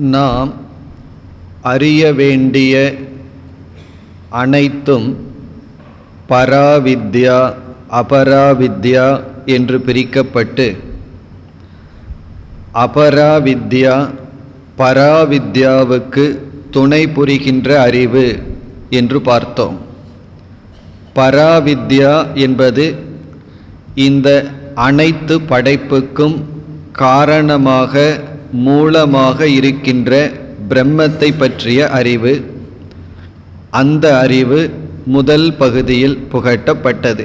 நாம் அறிய வேண்டிய அனைத்தும் பராவித்யா அபராவித்யா என்று பிரிக்கப்பட்டு அபராவித்யா பராவித்யாவுக்கு துணை புரிகின்ற அறிவு என்று பார்த்தோம். பராவித்யா என்பது இந்த அனைத்து படைப்புக்கும் காரணமாக மூலமாக இருக்கின்ற பிரம்மத்தை பற்றிய அறிவு. அந்த அறிவு முதல் பகுதியில் புகட்டப்பட்டது.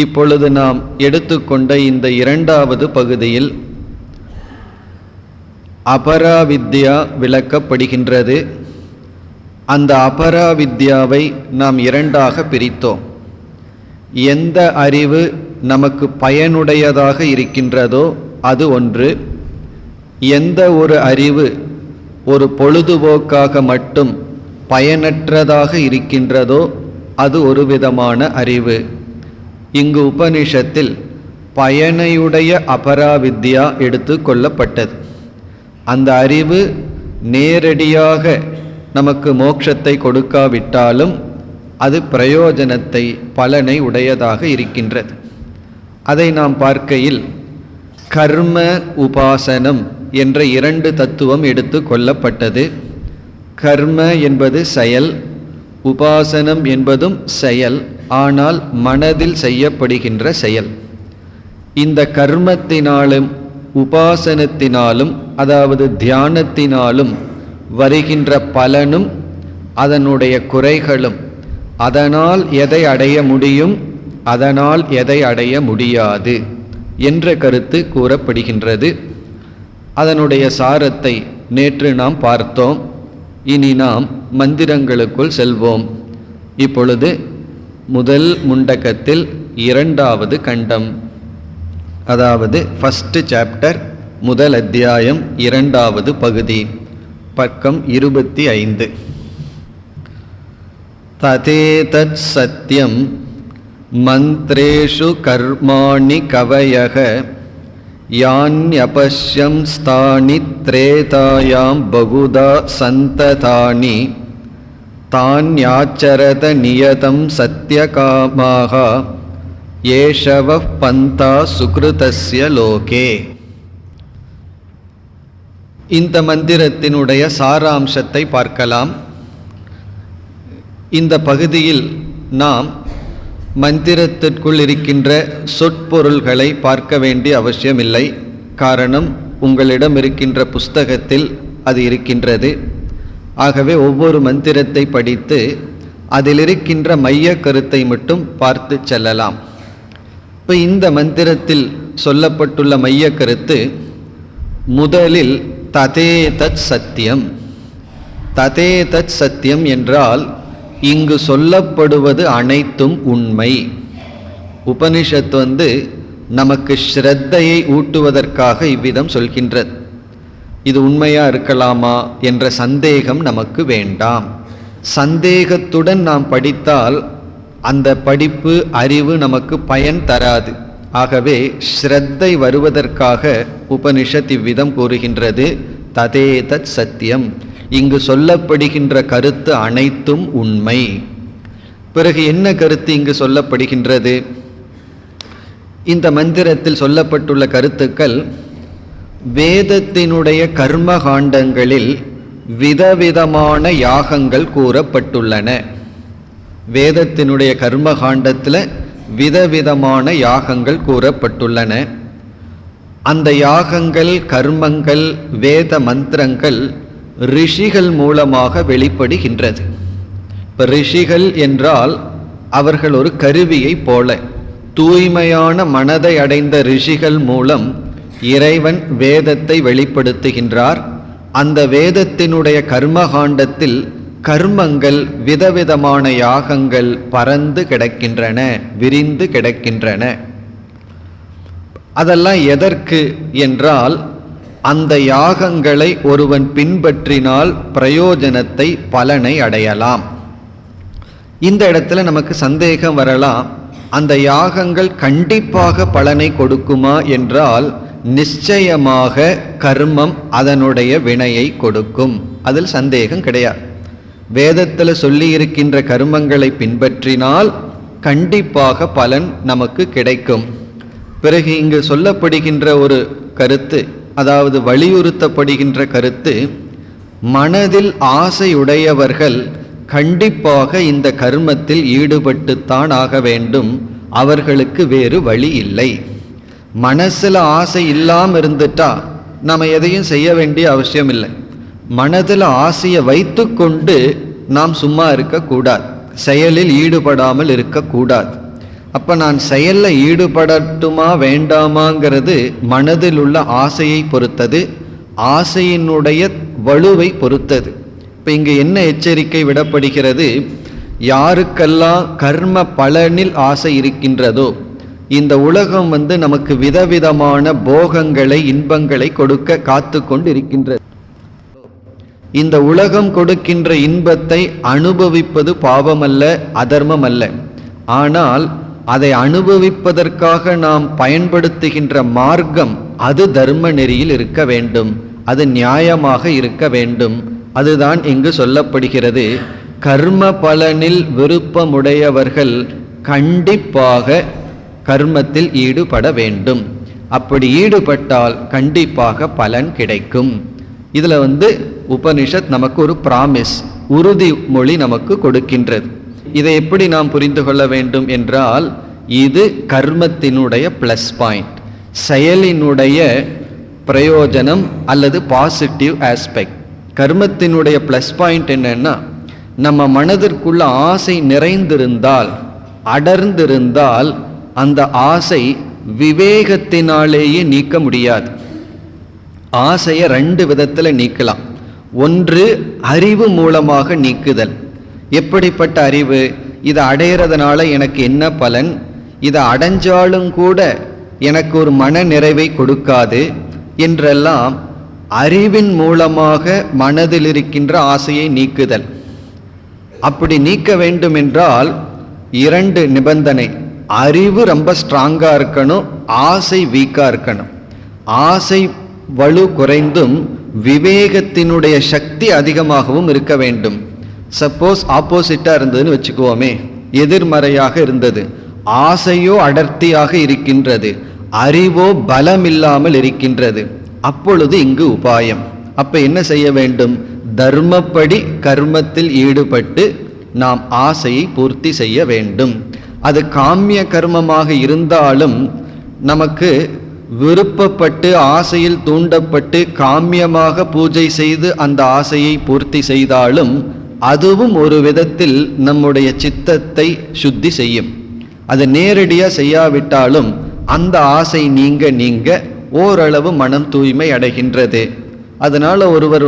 இப்பொழுது நாம் எடுத்துக்கொண்ட இந்த இரண்டாவது பகுதியில் அபராவித்யா விளக்கப்படுகின்றது. அந்த அபராவித்யாவை நாம் இரண்டாக பிரித்தோம். எந்த அறிவு நமக்கு பயனுடையதாக இருக்கின்றதோ அது ஒன்று. எந்த ஒரு அறிவு ஒரு பொழுதுபோக்காக மட்டும் பயனற்றதாக இருக்கின்றதோ அது ஒரு விதமான அறிவு. இங்கு உபனிஷத்தில் பயனையுடைய அபராவித்யா எடுத்து கொள்ளப்பட்டது. அந்த அறிவு நேரடியாக நமக்கு மோட்சத்தை கொடுக்காவிட்டாலும் அது பிரயோஜனத்தை பலனை உடையதாக இருக்கின்றது. அதை நாம் பார்க்கையில் கர்ம உபாசனம் என்ற இரண்டு தத்துவம் எடுத்து கொள்ளப்பட்டது. கர்ம என்பது செயல், உபாசனம் என்பதும் செயல், ஆனால் மனதில் செய்யப்படுகின்ற செயல். இந்த கர்மத்தினாலும் உபாசனத்தினாலும் அதாவது தியானத்தினாலும் வருகின்ற பலனும் அதனுடைய குறைகளும், அதனால் எதை அடைய முடியும், அதனால் எதை அடைய முடியாது என்ற கருத்து கூறப்படுகின்றது. அதனுடைய சாரத்தை நேற்று நாம் பார்த்தோம். இனி நாம் மந்திரங்களுக்குள் செல்வோம். இப்பொழுது முதல் முண்டகத்தில் இரண்டாவது கண்டம், அதாவது ஃபர்ஸ்ட் சாப்டர், முதல் அத்தியாயம், இரண்டாவது பகுதி, பக்கம் 25. ததேதத் சத்யம் மந்த்ரேஷு கர்மாணி கவயக யான்யபஷ்யம் ஸ்தானி த்ரேதாயாம் பகுதா சந்ததானி தான்யாச்சரத நியதம் சத்யகாமாக ஏஷவ பந்தா சுக்ருதஸ்ய லோகே. இந்த மந்திரத்தினுடைய சாராம்சத்தை பார்க்கலாம். இந்த பகுதியில் நாம் மந்திரத்திற்குள் இருக்கின்ற சொற்பொருள்களை பார்க்க வேண்டிய அவசியமில்லை. காரணம், உங்களிடம் இருக்கின்ற புஸ்தகத்தில் அது இருக்கின்றது. ஆகவே ஒவ்வொரு மந்திரத்தை படித்து அதில் இருக்கின்ற மைய கருத்தை மட்டும் பார்த்து செல்லலாம். இப்போ இந்த மந்திரத்தில் சொல்லப்பட்டுள்ள மைய கருத்து முதலில் ததேதத் சத்தியம். ததேதத் சத்தியம் என்றால் இங்கு சொல்லப்படுவது அனைத்தும் உண்மை. உபனிஷத் நமக்கு ஸ்ரத்தையை ஊட்டுவதற்காக இவ்விதம் சொல்கின்றது. இது உண்மையா இருக்கலாமா என்ற சந்தேகம் நமக்கு வேண்டாம். சந்தேகத்துடன் நாம் படித்தால் அந்த படிப்பு அறிவு நமக்கு பயன் தராது. ஆகவே ஸ்ரத்தை வருவதற்காக உபனிஷத் இவ்விதம் கூறுகின்றது, ததேதத் சத்தியம். இங்கு சொல்லப்படுகின்ற கருத்து அனைத்தும் உண்மை. பிறகு என்ன கருத்து இங்கு சொல்லப்படுகின்றது? இந்த மந்திரத்தில் சொல்லப்பட்டுள்ள கருத்துக்கள் வேதத்தினுடைய கர்மகாண்டங்களில் விதவிதமான யாகங்கள் கூறப்பட்டுள்ளன. வேதத்தினுடைய கர்மகாண்டத்தில் விதவிதமான யாகங்கள் கூறப்பட்டுள்ளன. அந்த யாகங்கள், கர்மங்கள், வேத மந்திரங்கள் ரிஷிகள் மூலமாக வெளிப்படுகின்றது. இப்போ ரிஷிகள் என்றால் அவர்கள் ஒரு கருவியை போல, தூய்மையான மனதை அடைந்த ரிஷிகள் மூலம் இறைவன் வேதத்தை வெளிப்படுத்துகின்றார். அந்த வேதத்தினுடைய கர்மகாண்டத்தில் கர்மங்கள், விதவிதமான யாகங்கள் பரந்து கிடக்கின்றன, விரிந்து கிடக்கின்றன. அதெல்லாம் எதற்கு என்றால், அந்த யாகங்களை ஒருவன் பின்பற்றினால் பிரயோஜனத்தை, பலனை அடையலாம். இந்த இடத்துல நமக்கு சந்தேகம் வரலாம், அந்த யாகங்கள் கண்டிப்பாக பலனை கொடுக்குமா என்றால் நிச்சயமாக கர்மம் அதனுடைய வினையை கொடுக்கும். அதில் சந்தேகம் கிடையாது. வேதத்தில் சொல்லி இருக்கின்ற கர்மங்களை பின்பற்றினால் கண்டிப்பாக பலன் நமக்கு கிடைக்கும். பிறகு இங்கு சொல்லப்படுகின்ற ஒரு கருத்து, அதாவது வலியுறுத்தப்படுகின்ற கருத்து, மனதில் ஆசையுடையவர்கள் கண்டிப்பாக இந்த கர்மத்தில் ஈடுபட்டுத்தான் ஆக வேண்டும், அவர்களுக்கு வேறு வழி இல்லை. மனசில் ஆசை இல்லாமல் இருந்துட்டா நம்ம எதையும் செய்ய வேண்டிய அவசியம் இல்லை. மனதில் ஆசையை வைத்து கொண்டு நாம் சும்மா இருக்கக்கூடாது, செயலில் ஈடுபடாமல் இருக்கக்கூடாது. அப்போ நான் செயலில் ஈடுபடட்டுமா வேண்டாமாங்கிறது மனதில் உள்ள ஆசையை பொறுத்தது, ஆசையினுடைய வலுவை பொறுத்தது. இப்போ இங்கே என்ன எச்சரிக்கை விடப்படுகிறது? யாருக்கெல்லாம் கர்ம பலனில் ஆசை இருக்கின்றதோ, இந்த உலகம் நமக்கு விதவிதமான போகங்களை இன்பங்களை கொடுக்க காத்து கொண்டு இருக்கின்றது. இந்த உலகம் கொடுக்கின்ற இன்பத்தை அனுபவிப்பது பாவமல்ல, அதர்மம் அல்ல. ஆனால் அதை அனுபவிப்பதற்காக நாம் பயன்படுத்துகின்ற மார்க்கம் அது தர்ம நெறியில் இருக்க வேண்டும், அது நியாயமாக இருக்க வேண்டும். அதுதான் இங்கு சொல்லப்படுகிறது. கர்ம பலனில் விருப்பமுடையவர்கள் கண்டிப்பாக கர்மத்தில் ஈடுபட வேண்டும். அப்படி ஈடுபட்டால் கண்டிப்பாக பலன் கிடைக்கும். இதில் உபனிஷத் நமக்கு ஒரு பிராமிஸ், உறுதிமொழி நமக்கு கொடுக்கின்றது. இதை எப்படி நாம் புரிந்து கொள்ள வேண்டும் என்றால், இது கர்மத்தினுடைய ப்ளஸ் பாயிண்ட், செயலினுடைய பிரயோஜனம் அல்லது பாசிட்டிவ் ஆஸ்பெக்ட். கர்மத்தினுடைய ப்ளஸ் பாயிண்ட் என்னன்னா, நம்ம மனதிற்குள்ள ஆசை நிறைந்திருந்தால், அடர்ந்திருந்தால், அந்த ஆசை விவேகத்தினாலேயே நீக்க முடியாது. ஆசையை 2 விதத்தில் நீக்கலாம். ஒன்று அறிவு மூலமாக நீக்குதல். எப்படிப்பட்ட அறிவு? இதை அடையிறதுனால எனக்கு என்ன பலன், இதை அடைஞ்சாலும் கூட எனக்கு ஒரு மன நிறைவை கொடுக்காது என்றெல்லாம் அறிவின் மூலமாக மனதில் இருக்கின்ற ஆசையை நீக்குதல். அப்படி நீக்க வேண்டும் என்றால் 2 நிபந்தனை. அறிவு ரொம்ப ஸ்ட்ராங்காக இருக்கணும், ஆசை வீக்காக இருக்கணும். ஆசை வலு குறைந்தும் விவேகத்தினுடைய சக்தி அதிகமாகவும் இருக்க வேண்டும். சப்போஸ் ஆப்போசிட்டாக இருந்ததுன்னு வச்சுக்குவோமே, எதிர்மறையாக இருந்தது, ஆசையோ அடர்த்தியாக இருக்கின்றது, அறிவோ பலம் இல்லாமல் இருக்கின்றது, அப்பொழுது இங்கு உபாயம். அப்ப என்ன செய்ய வேண்டும்? தர்மப்படி கர்மத்தில் ஈடுபட்டு நாம் ஆசையை பூர்த்தி செய்ய வேண்டும். அது காமிய கர்மமாக இருந்தாலும், நமக்கு விருப்பப்பட்டு ஆசையில் தூண்டப்பட்டு காமியமாக பூஜை செய்து அந்த ஆசையை பூர்த்தி செய்தாலும் அதுவும் ஒரு விதத்தில் நம்முடைய சித்தத்தை சுத்தி செய்யும். அது நேரடியாக செய்யாவிட்டாலும் அந்த ஆசை நீங்க ஓரளவு மனம் தூய்மை அடைகின்றது. அதனால ஒருவர்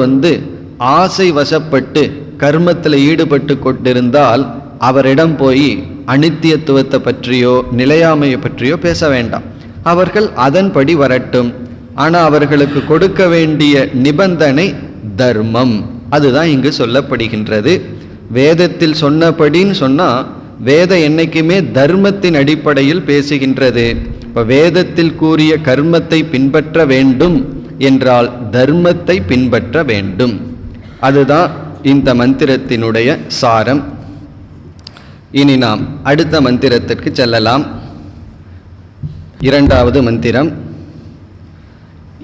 ஆசை வசப்பட்டு கர்மத்தில் ஈடுபட்டு கொண்டிருந்தால் அவரிடம் போய் அனித்தியத்துவத்தை பற்றியோ நிலையாமையை பற்றியோ பேச வேண்டாம். அவர்கள் அதன்படி வரட்டும். ஆனால் அவர்களுக்கு கொடுக்க வேண்டிய நிபந்தனை தர்மம். அதுதான் இங்கு சொல்லப்படுகின்றது. வேதத்தில் சொன்னபடின்னு சொன்னால், வேதம் என்னைக்குமே தர்மத்தின் அடிப்படையில் பேசுகின்றது. இப்போ வேதத்தில் கூறிய கர்மத்தை பின்பற்ற வேண்டும் என்றால் தர்மத்தை பின்பற்ற வேண்டும். அதுதான் இந்த மந்திரத்தினுடைய சாரம். இனி நாம் அடுத்த மந்திரத்திற்கு செல்லலாம். 2வது மந்திரம்.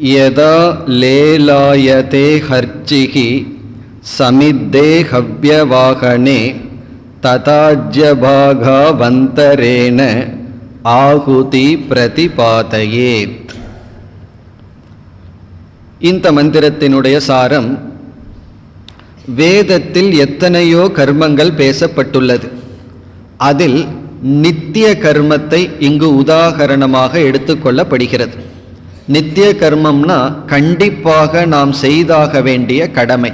யதா லேலாயதே ஹர்ச்சிஹி சமித்தே ஹவ்யவாகனே ததாஜ்யபாகவந்தரேன ஆகுதி பிரதிபாதயேத். இந்த மந்திரத்தினுடைய சாரம், வேதத்தில் எத்தனையோ கர்மங்கள் பேசப்பட்டுள்ளது. அதில் நித்திய கர்மத்தை இங்கு உதாகரணமாக எடுத்துக்கொள்ளப்படுகிறது. நித்திய கர்மம்னா கண்டிப்பாக நாம் செய்தாக வேண்டிய கடமை.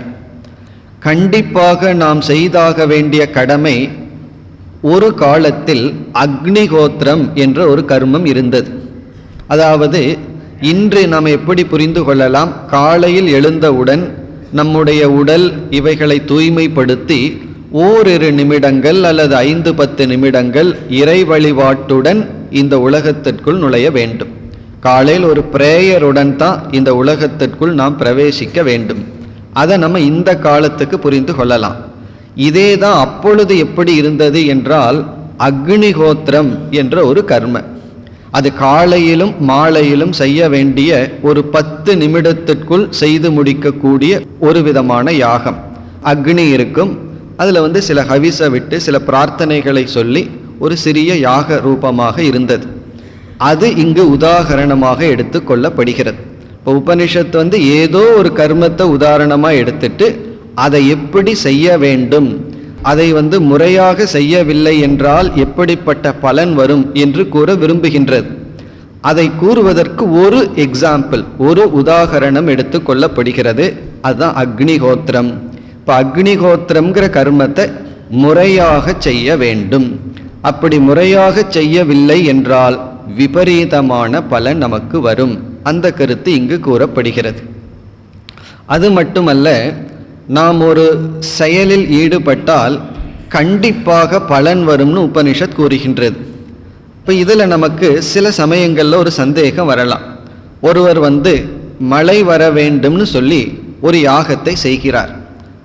கண்டிப்பாக நாம் செய்தாக வேண்டிய கடமை, ஒரு காலத்தில் அக்னிஹோத்திரம் என்ற ஒரு கர்மம் இருந்தது. அதாவது இன்று நாம் எப்படி புரிந்து கொள்ளலாம்? காலையில் எழுந்தவுடன் நம்முடைய உடல் இவைகளை தூய்மைப்படுத்தி ஓரிரு நிமிடங்கள் அல்லது 5-10 நிமிடங்கள் இறை வழிபாட்டுடன் இந்த உலகத்திற்குள் நுழைய வேண்டும். காலையில் ஒரு பிரேயருடன் தான் இந்த உலகத்திற்குள் நாம் பிரவேசிக்க வேண்டும். அதை நம்ம இந்த காலத்துக்கு புரிந்து கொள்ளலாம். இதே தான் அப்பொழுது எப்படி இருந்தது என்றால் அக்னிஹோத்திரம் என்ற ஒரு கர்ம, அது காலையிலும் மாலையிலும் செய்ய வேண்டிய ஒரு 10 நிமிடத்திற்குள் செய்து முடிக்கக்கூடிய ஒரு விதமான யாகம். அக்னி இருக்கும், அதில் சில ஹவிசை விட்டு சில பிரார்த்தனைகளை சொல்லி ஒரு சிறிய யாக ரூபமாக இருந்தது. அது இங்கு உதாகரணமாக எடுத்து கொள்ளப்படுகிறது. இப்போ உபனிஷத்து ஏதோ ஒரு கர்மத்தை உதாரணமாக எடுத்துட்டு அதை எப்படி செய்ய வேண்டும், அதை முறையாக செய்யவில்லை என்றால் எப்படிப்பட்ட பலன் வரும் என்று கூற விரும்புகின்றது. அதை கூறுவதற்கு ஒரு எக்ஸாம்பிள், ஒரு உதாகரணம் எடுத்து கொள்ளப்படுகிறது. அதுதான் அக்னிஹோத்திரம். இப்போ அக்னிஹோத்திரம்ங்கிற கர்மத்தை முறையாக செய்ய வேண்டும். அப்படி முறையாக செய்யவில்லை என்றால் விபரீதமான பலன் நமக்கு வரும். அந்த கருத்து இங்கு கூறப்படுகிறது. அது மட்டுமல்ல, நாம் ஒரு செயலில் ஈடுபட்டால் கண்டிப்பாக பலன் வரும்னு உபனிஷத் கூறுகின்றது. இப்போ இதில் நமக்கு சில சமயங்களில் ஒரு சந்தேகம் வரலாம். ஒருவர் மழை வர வேண்டும்னு சொல்லி ஒரு யாகத்தை செய்கிறார்.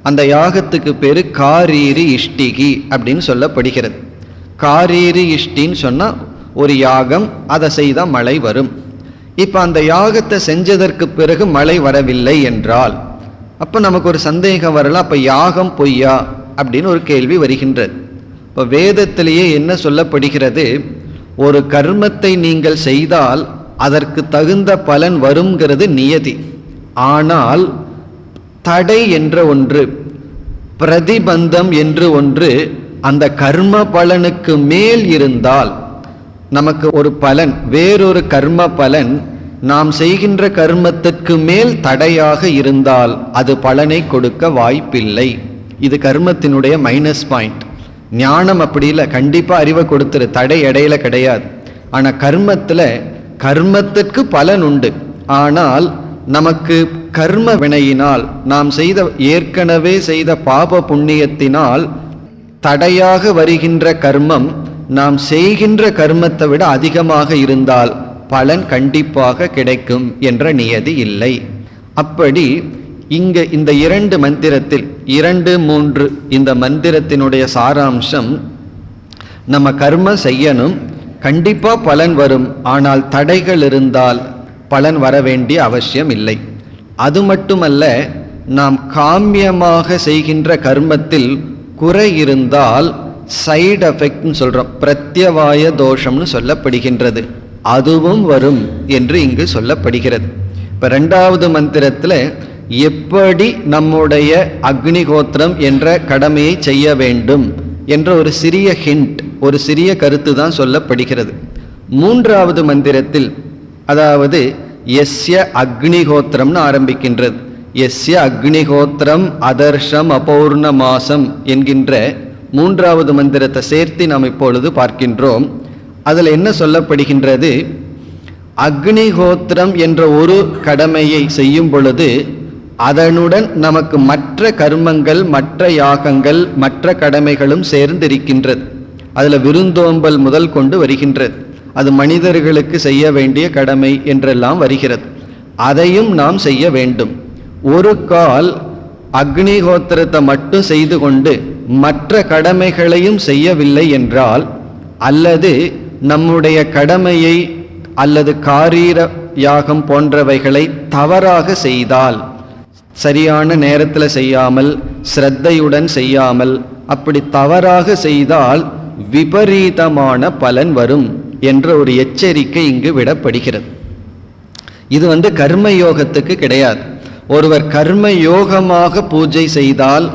அந்த யாகத்துக்கு பேர் காரீரி இஷ்டிகி அப்படின்னு சொல்லப்படுகிறது. காரீரி இஷ்டின்னு சொன்னால் ஒரு யாகம், அதை செய்தால் மழை வரும். இப்போ அந்த யாகத்தை செஞ்சதற்கு பிறகு மழை வரவில்லை என்றால் அப்போ நமக்கு ஒரு சந்தேகம் வரலாம், அப்போ யாகம் பொய்யா அப்படின்னு ஒரு கேள்வி வருகின்றது. இப்போ வேதத்திலேயே என்ன சொல்லப்படுகிறது, ஒரு கர்மத்தை நீங்கள் செய்தால் அதற்கு தகுந்த பலன் வருங்கிறது நியதி. ஆனால் தடை என்ற ஒன்று, பிரதிபந்தம் என்று ஒன்று அந்த கர்ம பலனுக்கு மேல் இருந்தால், நமக்கு ஒரு பலன், வேறொரு கர்ம பலன் நாம் செய்கின்ற கர்மத்திற்கு மேல் தடையாக இருந்தால் அது பலனை கொடுக்க வாய்ப்பில்லை. இது கர்மத்தினுடைய மைனஸ் பாயிண்ட். ஞானம் அப்படி இல்லை, கண்டிப்பாக அறிவை கொடுத்துரு, தடை இடையில கிடையாது. ஆனால் கர்மத்தில் கர்மத்திற்கு பலன் உண்டு. ஆனால் நமக்கு கர்ம வினையினால், நாம் ஏற்கனவே செய்த பாப புண்ணியத்தினால் தடையாக வருகின்ற கர்மம் நாம் செய்கின்ற கர்மத்தை விட அதிகமாக இருந்தால் பலன் கண்டிப்பாக கிடைக்கும் என்ற நியதி இல்லை. அப்படி இங்கே இந்த 2 மந்திரத்தில் 2, 3 இந்த மந்திரத்தினுடைய சாராம்சம், நம்ம கர்ம செய்யணும், கண்டிப்பாக பலன் வரும். ஆனால் தடைகள் இருந்தால் பலன் வர வேண்டிய அவசியம் இல்லை. அது மட்டுமல்ல, நாம் காமியமாக செய்கின்ற கர்மத்தில் குறை இருந்தால் சைடு எஃபெக்ட்னு சொல்கிறோம், பிரத்யவாய தோஷம்னு சொல்லப்படுகின்றது, அதுவும் வரும் என்று இங்கு சொல்லப்படுகிறது. இப்போ 2வது மந்திரத்தில் எப்படி நம்முடைய அக்னிஹோத்திரம் என்ற கடமையை செய்ய வேண்டும் என்ற ஒரு சிறிய ஹிண்ட், ஒரு சிறிய கருத்து தான் சொல்லப்படுகிறது. 3வது மந்திரத்தில், அதாவது எஸ்ய அக்னிஹோத்திரம்னு ஆரம்பிக்கின்றது. எஸ்ய அக்னிஹோத்திரம் அதர்ஷம் அபௌர்ணமாசம் என்கின்ற 3வது மந்திரத்தை சேர்த்து நாம் இப்பொழுது பார்க்கின்றோம். அதில் என்ன சொல்லப்படுகின்றது, அக்னிஹோத்திரம் என்ற ஒரு கடமையை செய்யும் பொழுது அதனுடன் நமக்கு மற்ற கர்மங்கள், மற்ற யாகங்கள், மற்ற கடமைகளும் சேர்ந்திருக்கின்றது. அதில் விருந்தோம்பல் முதல் கொண்டு வருகின்றது. அது மனிதர்களுக்கு செய்ய வேண்டிய கடமை என்றெல்லாம் வருகிறது. அதையும் நாம் செய்ய வேண்டும். ஒரு கால் அக்னிஹோத்திரத்தை மட்டும் செய்து கொண்டு மற்ற கடமைகளையும் செய்யவில்லை என்றால், அல்லது நம்முடைய கடமையை அல்லது காரீர யாகம் போன்றவைகளை தவறாக செய்தால், சரியான நேரத்தில் செய்யாமல், ஸ்ரத்தையுடன் செய்யாமல், அப்படி தவறாக செய்தால் விபரீதமான பலன் வரும் என்ற ஒரு எச்சரிக்கை இங்கு விடப்படுகிறது. இது கர்மயோகத்துக்கு கிடையாது. ஒருவர் கர்மயோகமாக பூஜை செய்தால்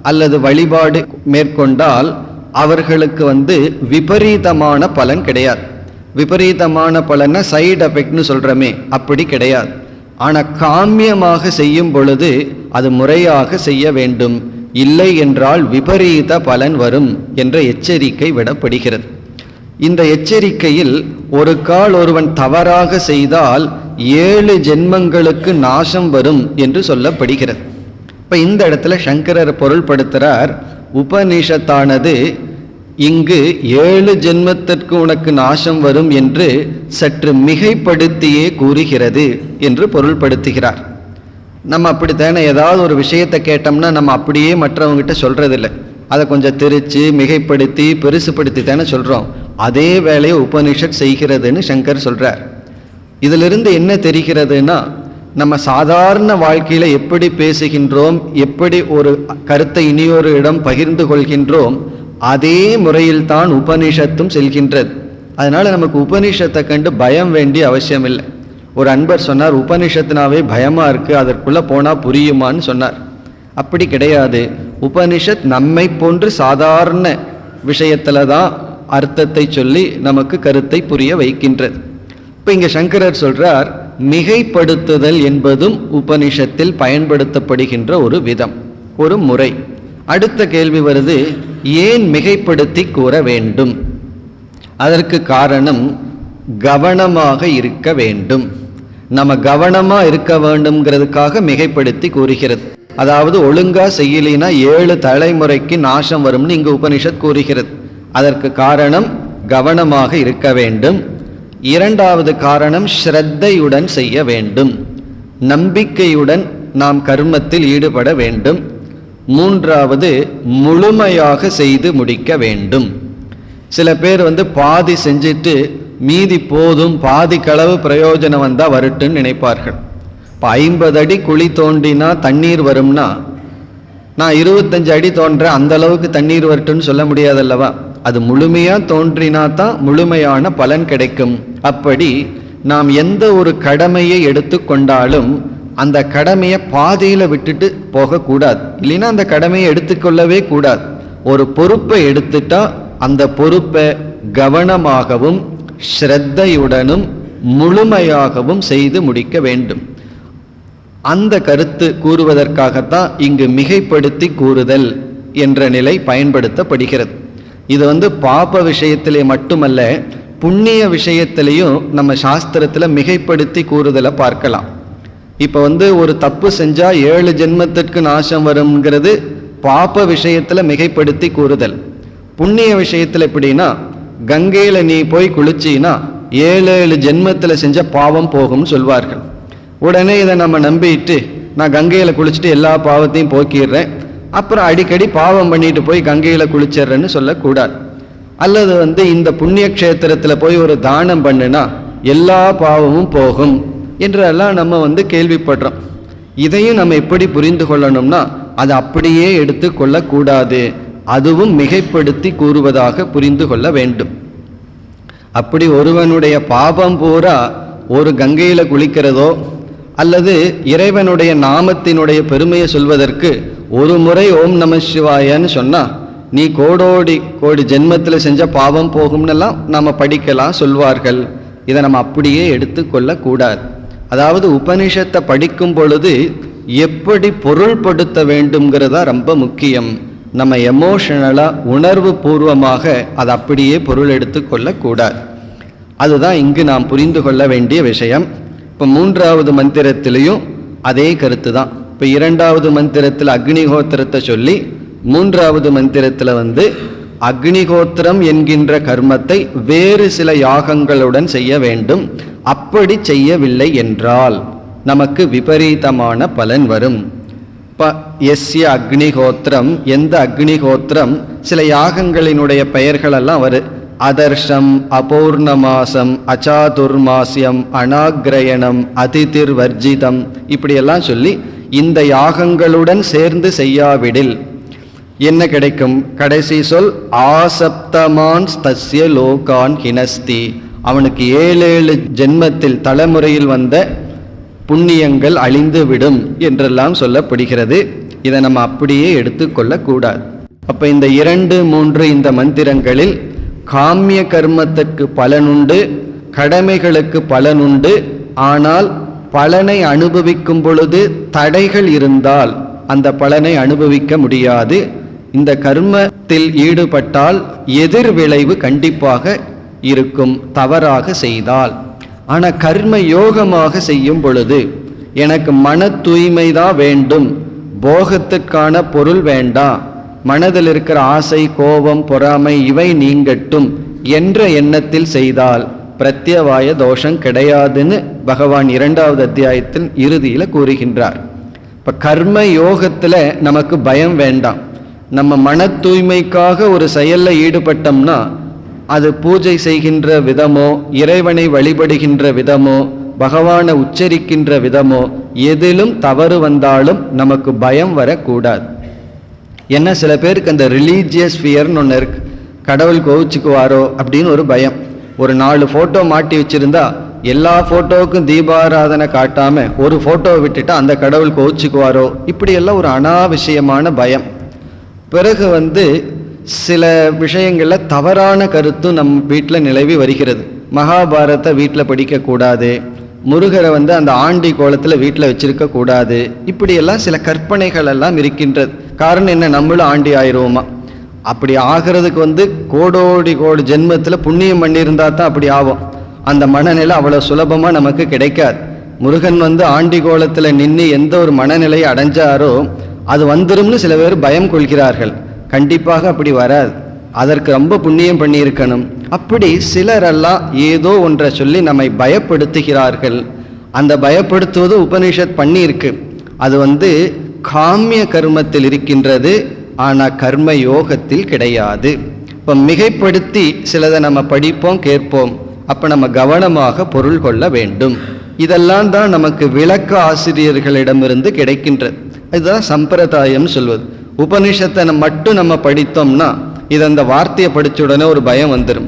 அல்லது வழிபாடு மேற்கொண்டால் அவர்களுக்கு விபரீதமான பலன் கிடையாது. விபரீதமான பலனை சைடு எஃபெக்ட்னு சொல்கிறோமே, அப்படி கிடையாது. ஆனால் காமியமாக செய்யும் பொழுது அது முறையாக செய்ய வேண்டும், இல்லை என்றால் விபரீத பலன் வரும் என்ற எச்சரிக்கை விடப்படுகிறது. இந்த எச்சரிக்கையில் ஒரு கால் ஒருவன் தவறாக செய்தால் 7 ஜென்மங்களுக்கு நாசம் வரும் என்று சொல்லப்படுகிறது. இப்போ இந்த இடத்துல சங்கரர் பொருள்படுத்துகிறார், உபனிஷத்தானது இங்கு 7 ஜென்மத்திற்கு உனக்கு நாசம் வரும் என்று சற்று மிகைப்படுத்தியே கூறுகிறது என்று பொருள்படுத்துகிறார். நம்ம அப்படித்தானே ஏதாவது ஒரு விஷயத்தை கேட்டோம்னா நம்ம அப்படியே மற்றவங்ககிட்ட சொல்றதில்லை, அதை கொஞ்சம் திரிச்சு மிகைப்படுத்தி பெருசுப்படுத்தி தானே சொல்றோம். அதே வேலையை உபனிஷத் செய்கிறதுன்னு சங்கர் சொல்றார். இதிலிருந்து என்ன தெரிகிறதுனா, நம்ம சாதாரண வாழ்க்கையில எப்படி பேசுகின்றோம், எப்படி ஒரு கருத்தை இனியொரு இடம் பகிர்ந்து கொள்கின்றோம், அதே முறையில் தான் உபனிஷத்தும் செல்கின்றது. அதனால நமக்கு உபனிஷத்தை கண்டு பயம் வேண்டிய அவசியம் இல்லை. ஒரு அன்பர் சொன்னார், உபனிஷத்துனாவே பயமா இருக்கு, அதற்குள்ள போனா புரியுமான்னு சொன்னார். அப்படி கிடையாது. உபனிஷத் நம்மை போன்று சாதாரண விஷயத்துல தான் அர்த்தத்தை சொல்லி நமக்கு கருத்தை புரிய வைக்கின்றது. இப்ப இங்க சங்கரர் சொல்றார், மிகைப்படுத்துதல் என்பதும் உபனிஷத்தில் பயன்படுத்தப்படுகின்ற ஒரு விதம், ஒரு முறை. அடுத்த கேள்வி வருது, ஏன் மிகைப்படுத்தி கூற வேண்டும்? அதற்கு காரணம் கவனமாக இருக்க வேண்டும். நம்ம கவனமா இருக்க வேண்டும்ங்கிறதுக்காக மிகைப்படுத்தி கூறுகிறது. அதாவது ஒழுங்கா செய்யலினா 7 தலைமுறைக்கு நாசம் வரும்னு இங்கு உபனிஷத் கூறுகிறது. அதற்கு காரணம் கவனமாக இருக்க வேண்டும். இரண்டாவது காரணம் ஸ்ரத்தையுடன் செய்ய வேண்டும், நம்பிக்கையுடன் நாம் கர்மத்தில் ஈடுபட வேண்டும். மூன்றாவது முழுமையாக செய்து முடிக்க வேண்டும். சில பேர் பாதி செஞ்சுட்டு மீதி போதும், பாதி களவு பிரயோஜனம் வந்தால் வரட்டுன்னு நினைப்பார்கள். இப்போ 50 அடி குழி தோண்டினா தண்ணீர் வரும்னா, நான் 25 அடி தோன்றேன் அந்த அளவுக்கு தண்ணீர் வரட்டுன்னு சொல்ல முடியாதல்லவா? அது முழுமையாக தோன்றினா தான் முழுமையான பலன் கிடைக்கும். அப்படி நாம் எந்த ஒரு கடமையை எடுத்துக்கொண்டாலும் அந்த கடமையை பாதியில் விட்டுட்டு போகக்கூடாது. இல்லைன்னா அந்த கடமையை எடுத்துக்கொள்ளவே கூடாது. ஒரு பொறுப்பை எடுத்துட்டா அந்த பொறுப்பை கவனமாகவும் ஸ்ரத்தையுடனும் முழுமையாகவும் செய்து முடிக்க வேண்டும். அந்த கருத்து கூறுவதற்காகத்தான் இங்கு மிகைப்படுத்தி கூறுதல் என்ற நிலை பயன்படுத்தப்படுகிறது. இது பாப விஷயத்திலே மட்டுமல்ல, புண்ணிய விஷயத்திலையும் நம்ம சாஸ்திரத்தில் மிகைப்படுத்தி கூறுதலை பார்க்கலாம். இப்போ ஒரு தப்பு செஞ்சா 7 ஜென்மத்திற்கு நாசம் வரும்ங்கிறது பாப விஷயத்தில் மிகைப்படுத்தி கூறுதல். புண்ணிய விஷயத்தில் எப்படின்னா, கங்கையில் நீ போய் குளிச்சின்னா 7 ஜென்மத்தில் செஞ்ச பாவம் போகும்னு சொல்வார்கள். உடனே இதை நம்ம நம்பிட்டு நான் கங்கையில் குளிச்சுட்டு எல்லா பாவத்தையும் போக்கிடுறேன், அப்புறம் அடிக்கடி பாவம் பண்ணிட்டு போய் கங்கையில் குளிச்சிட்றேன்னு சொல்லக்கூடாது. அல்லது இந்த புண்ணிய க்ஷேத்திரத்தில் போய் ஒரு தானம் பண்ணுனா எல்லா பாவமும் போகும் என்றெல்லாம் நம்ம கேள்விப்படுறோம். இதையும் நம்ம எப்படி புரிந்து கொள்ளணும்னா, அதை அப்படியே எடுத்து கொள்ளக்கூடாது, அதுவும் மிகைப்படுத்தி கூறுவதாக புரிந்து கொள்ள வேண்டும். அப்படி ஒருவனுடைய பாபம் பூரா ஒரு கங்கையில் குளிக்கிறதோ அல்லது இறைவனுடைய நாமத்தினுடைய பெருமையை சொல்வதற்கு ஒரு முறை ஓம் நம சிவாயன்னு சொன்னால் நீ கோடி ஜென்மத்தில் செஞ்ச பாவம் போகும்னெல்லாம் நம்ம படிக்கலாம் சொல்வார்கள். இதை நம்ம அப்படியே எடுத்துக்கொள்ளக்கூடாது. அதாவது உபனிஷத்தை படிக்கும் பொழுது எப்படி பொருள்படுத்த வேண்டும்ங்கிறதா ரொம்ப முக்கியம். நம்ம எமோஷனலாக உணர்வு பூர்வமாக அதை அப்படியே பொருள் எடுத்துக்கொள்ளக்கூடாது. அதுதான் இங்கு நாம் புரிந்து கொள்ள வேண்டிய விஷயம். இப்போ 3வது மந்திரத்திலையும் அதே கருத்து தான். இப்போ 2வது மந்திரத்தில் அக்னிஹோத்திரத்தை சொல்லி 3வது மந்திரத்தில் அக்னிஹோத்திரம் என்கின்ற கர்மத்தை வேறு சில யாகங்களுடன் செய்ய வேண்டும். அப்படி செய்யவில்லை என்றால் நமக்கு விபரீதமான பலன் வரும். இப்போ எஸ்ய அக்னிஹோத்திரம், எந்த அக்னிஹோத்திரம், சில யாகங்களினுடைய பெயர்களெல்லாம் வரும். அதர்ஷம், அபௌர்ணமாசம், அச்சாதுர்மாசியம், அநாக்ரயணம், அதிதிர் வர்ஜிதம், இப்படியெல்லாம் சொல்லி இந்த யாகங்களுடன் சேர்ந்து செய்யாவிடில் என்ன கிடைக்கும்? கடைசி சொல் ஆசப்தமான் தஸ்ய லோகான் ஹினஸ்தி, அவனுக்கு 7 ஜென்மத்தில் தலைமுறையில் வந்த புண்ணியங்கள் அழிந்துவிடும் என்றெல்லாம் சொல்லப்படுகிறது. இதை நம்ம அப்படியே எடுத்துக்கொள்ளக்கூடாது. அப்போ இந்த 2, 3 இந்த மந்திரங்களில் காமிய கர்மத்திற்கு பலனுண்டு, கடமைகளுக்கு பலனுண்டு. ஆனால் பலனை அனுபவிக்கும் பொழுது தடைகள் இருந்தால் அந்த பலனை அனுபவிக்க முடியாது. இந்த கர்மத்தில் ஈடுபட்டால் எதிர் விளைவு கண்டிப்பாக இருக்கும் தவறாக செய்தால். ஆனால் கர்ம யோகமாக செய்யும் பொழுது எனக்கு மன தூய்மைதான் வேண்டும், போகத்திற்கான பொருள் வேண்டாம், மனதில் இருக்கிற ஆசை, கோபம், பொறாமை இவை நீங்கட்டும் என்ற எண்ணத்தில் செய்தால் பிரத்யவாய தோஷம் கிடையாதுன்னு பகவான் 2வது அத்தியாயத்தின் இறுதியில் கூறுகின்றார். இப்போ கர்ம யோகத்தில் நமக்கு பயம் வேண்டாம். நம்ம மன தூய்மைக்காக ஒரு செயலில் ஈடுபட்டோம்னா அது பூஜை செய்கின்ற விதமோ, இறைவனை வழிபடுகின்ற விதமோ, பகவானை உச்சரிக்கின்ற விதமோ எதிலும் தவறு வந்தாலும் நமக்கு பயம் வரக்கூடாது. ஏன்னா சில பேருக்கு அந்த ரிலீஜியஸ் ஃபியர்னு ஒன்று இருக்கு. கடவுள் கோவிச்சுக்குவாரோ அப்படின்னு ஒரு பயம். ஒரு 4 ஃபோட்டோ மாட்டி வச்சிருந்தா எல்லா ஃபோட்டோவுக்கும் தீபாராதனை காட்டாமல் ஒரு ஃபோட்டோவை விட்டுட்டா அந்த கடவுள் கோவிச்சுக்குவாரோ, இப்படியெல்லாம் ஒரு அனாவசியமான பயம். பிறகு சில விஷயங்களில் தவறான கருத்தும் நம் வீட்டில் நிலவி வருகிறது. மகாபாரத்தை வீட்டில் படிக்கக்கூடாது, முருகரை அந்த ஆண்டி கோலத்தில் வீட்டில் வச்சிருக்க கூடாது, இப்படியெல்லாம் சில கற்பனைகள் எல்லாம் இருக்கின்றது. காரணம் என்ன? நம்மளும் ஆண்டி ஆயிடுவோமா? அப்படி ஆகிறதுக்கு கோடோடி கோடி ஜென்மத்தில் புண்ணியம் பண்ணியிருந்தா தான் அப்படி ஆகும். அந்த மனநிலை அவ்வளோ சுலபமாக நமக்கு கிடைக்காது. முருகன் ஆண்டி கோலத்தில் நின்று எந்த ஒரு மனநிலையை அடைஞ்சாரோ அது வந்துரும்னு சில பேர் பயம் கொள்கிறார்கள். கண்டிப்பாக அப்படி வராது. அதற்கு ரொம்ப புண்ணியம் பண்ணியிருக்கணும். அப்படி சிலரெல்லாம் ஏதோ ஒன்றை சொல்லி நம்மை பயப்படுத்துகிறார்கள். அந்த பயப்படுத்துவது உபனிஷத் பண்ணியிருக்கு. அது காமிய கர்மத்தில் இருக்கின்றது, ஆனால் கர்ம யோகத்தில் கிடையாது. இப்போ மிகைப்படுத்தி சிலதை நம்ம படிப்போம், கேட்போம். அப்போ நம்ம கவனமாக பொருள் கொள்ள வேண்டும். இதெல்லாம் தான் நமக்கு விளக்க ஆசிரியர்களிடமிருந்து கிடைக்கின்றது. இதுதான் சம்பிரதாயம் சொல்வது. உபனிஷத்தை மட்டும் நம்ம படித்தோம்னா இது அந்த வார்த்தையை படித்த உடனே ஒரு பயம் வந்துடும்.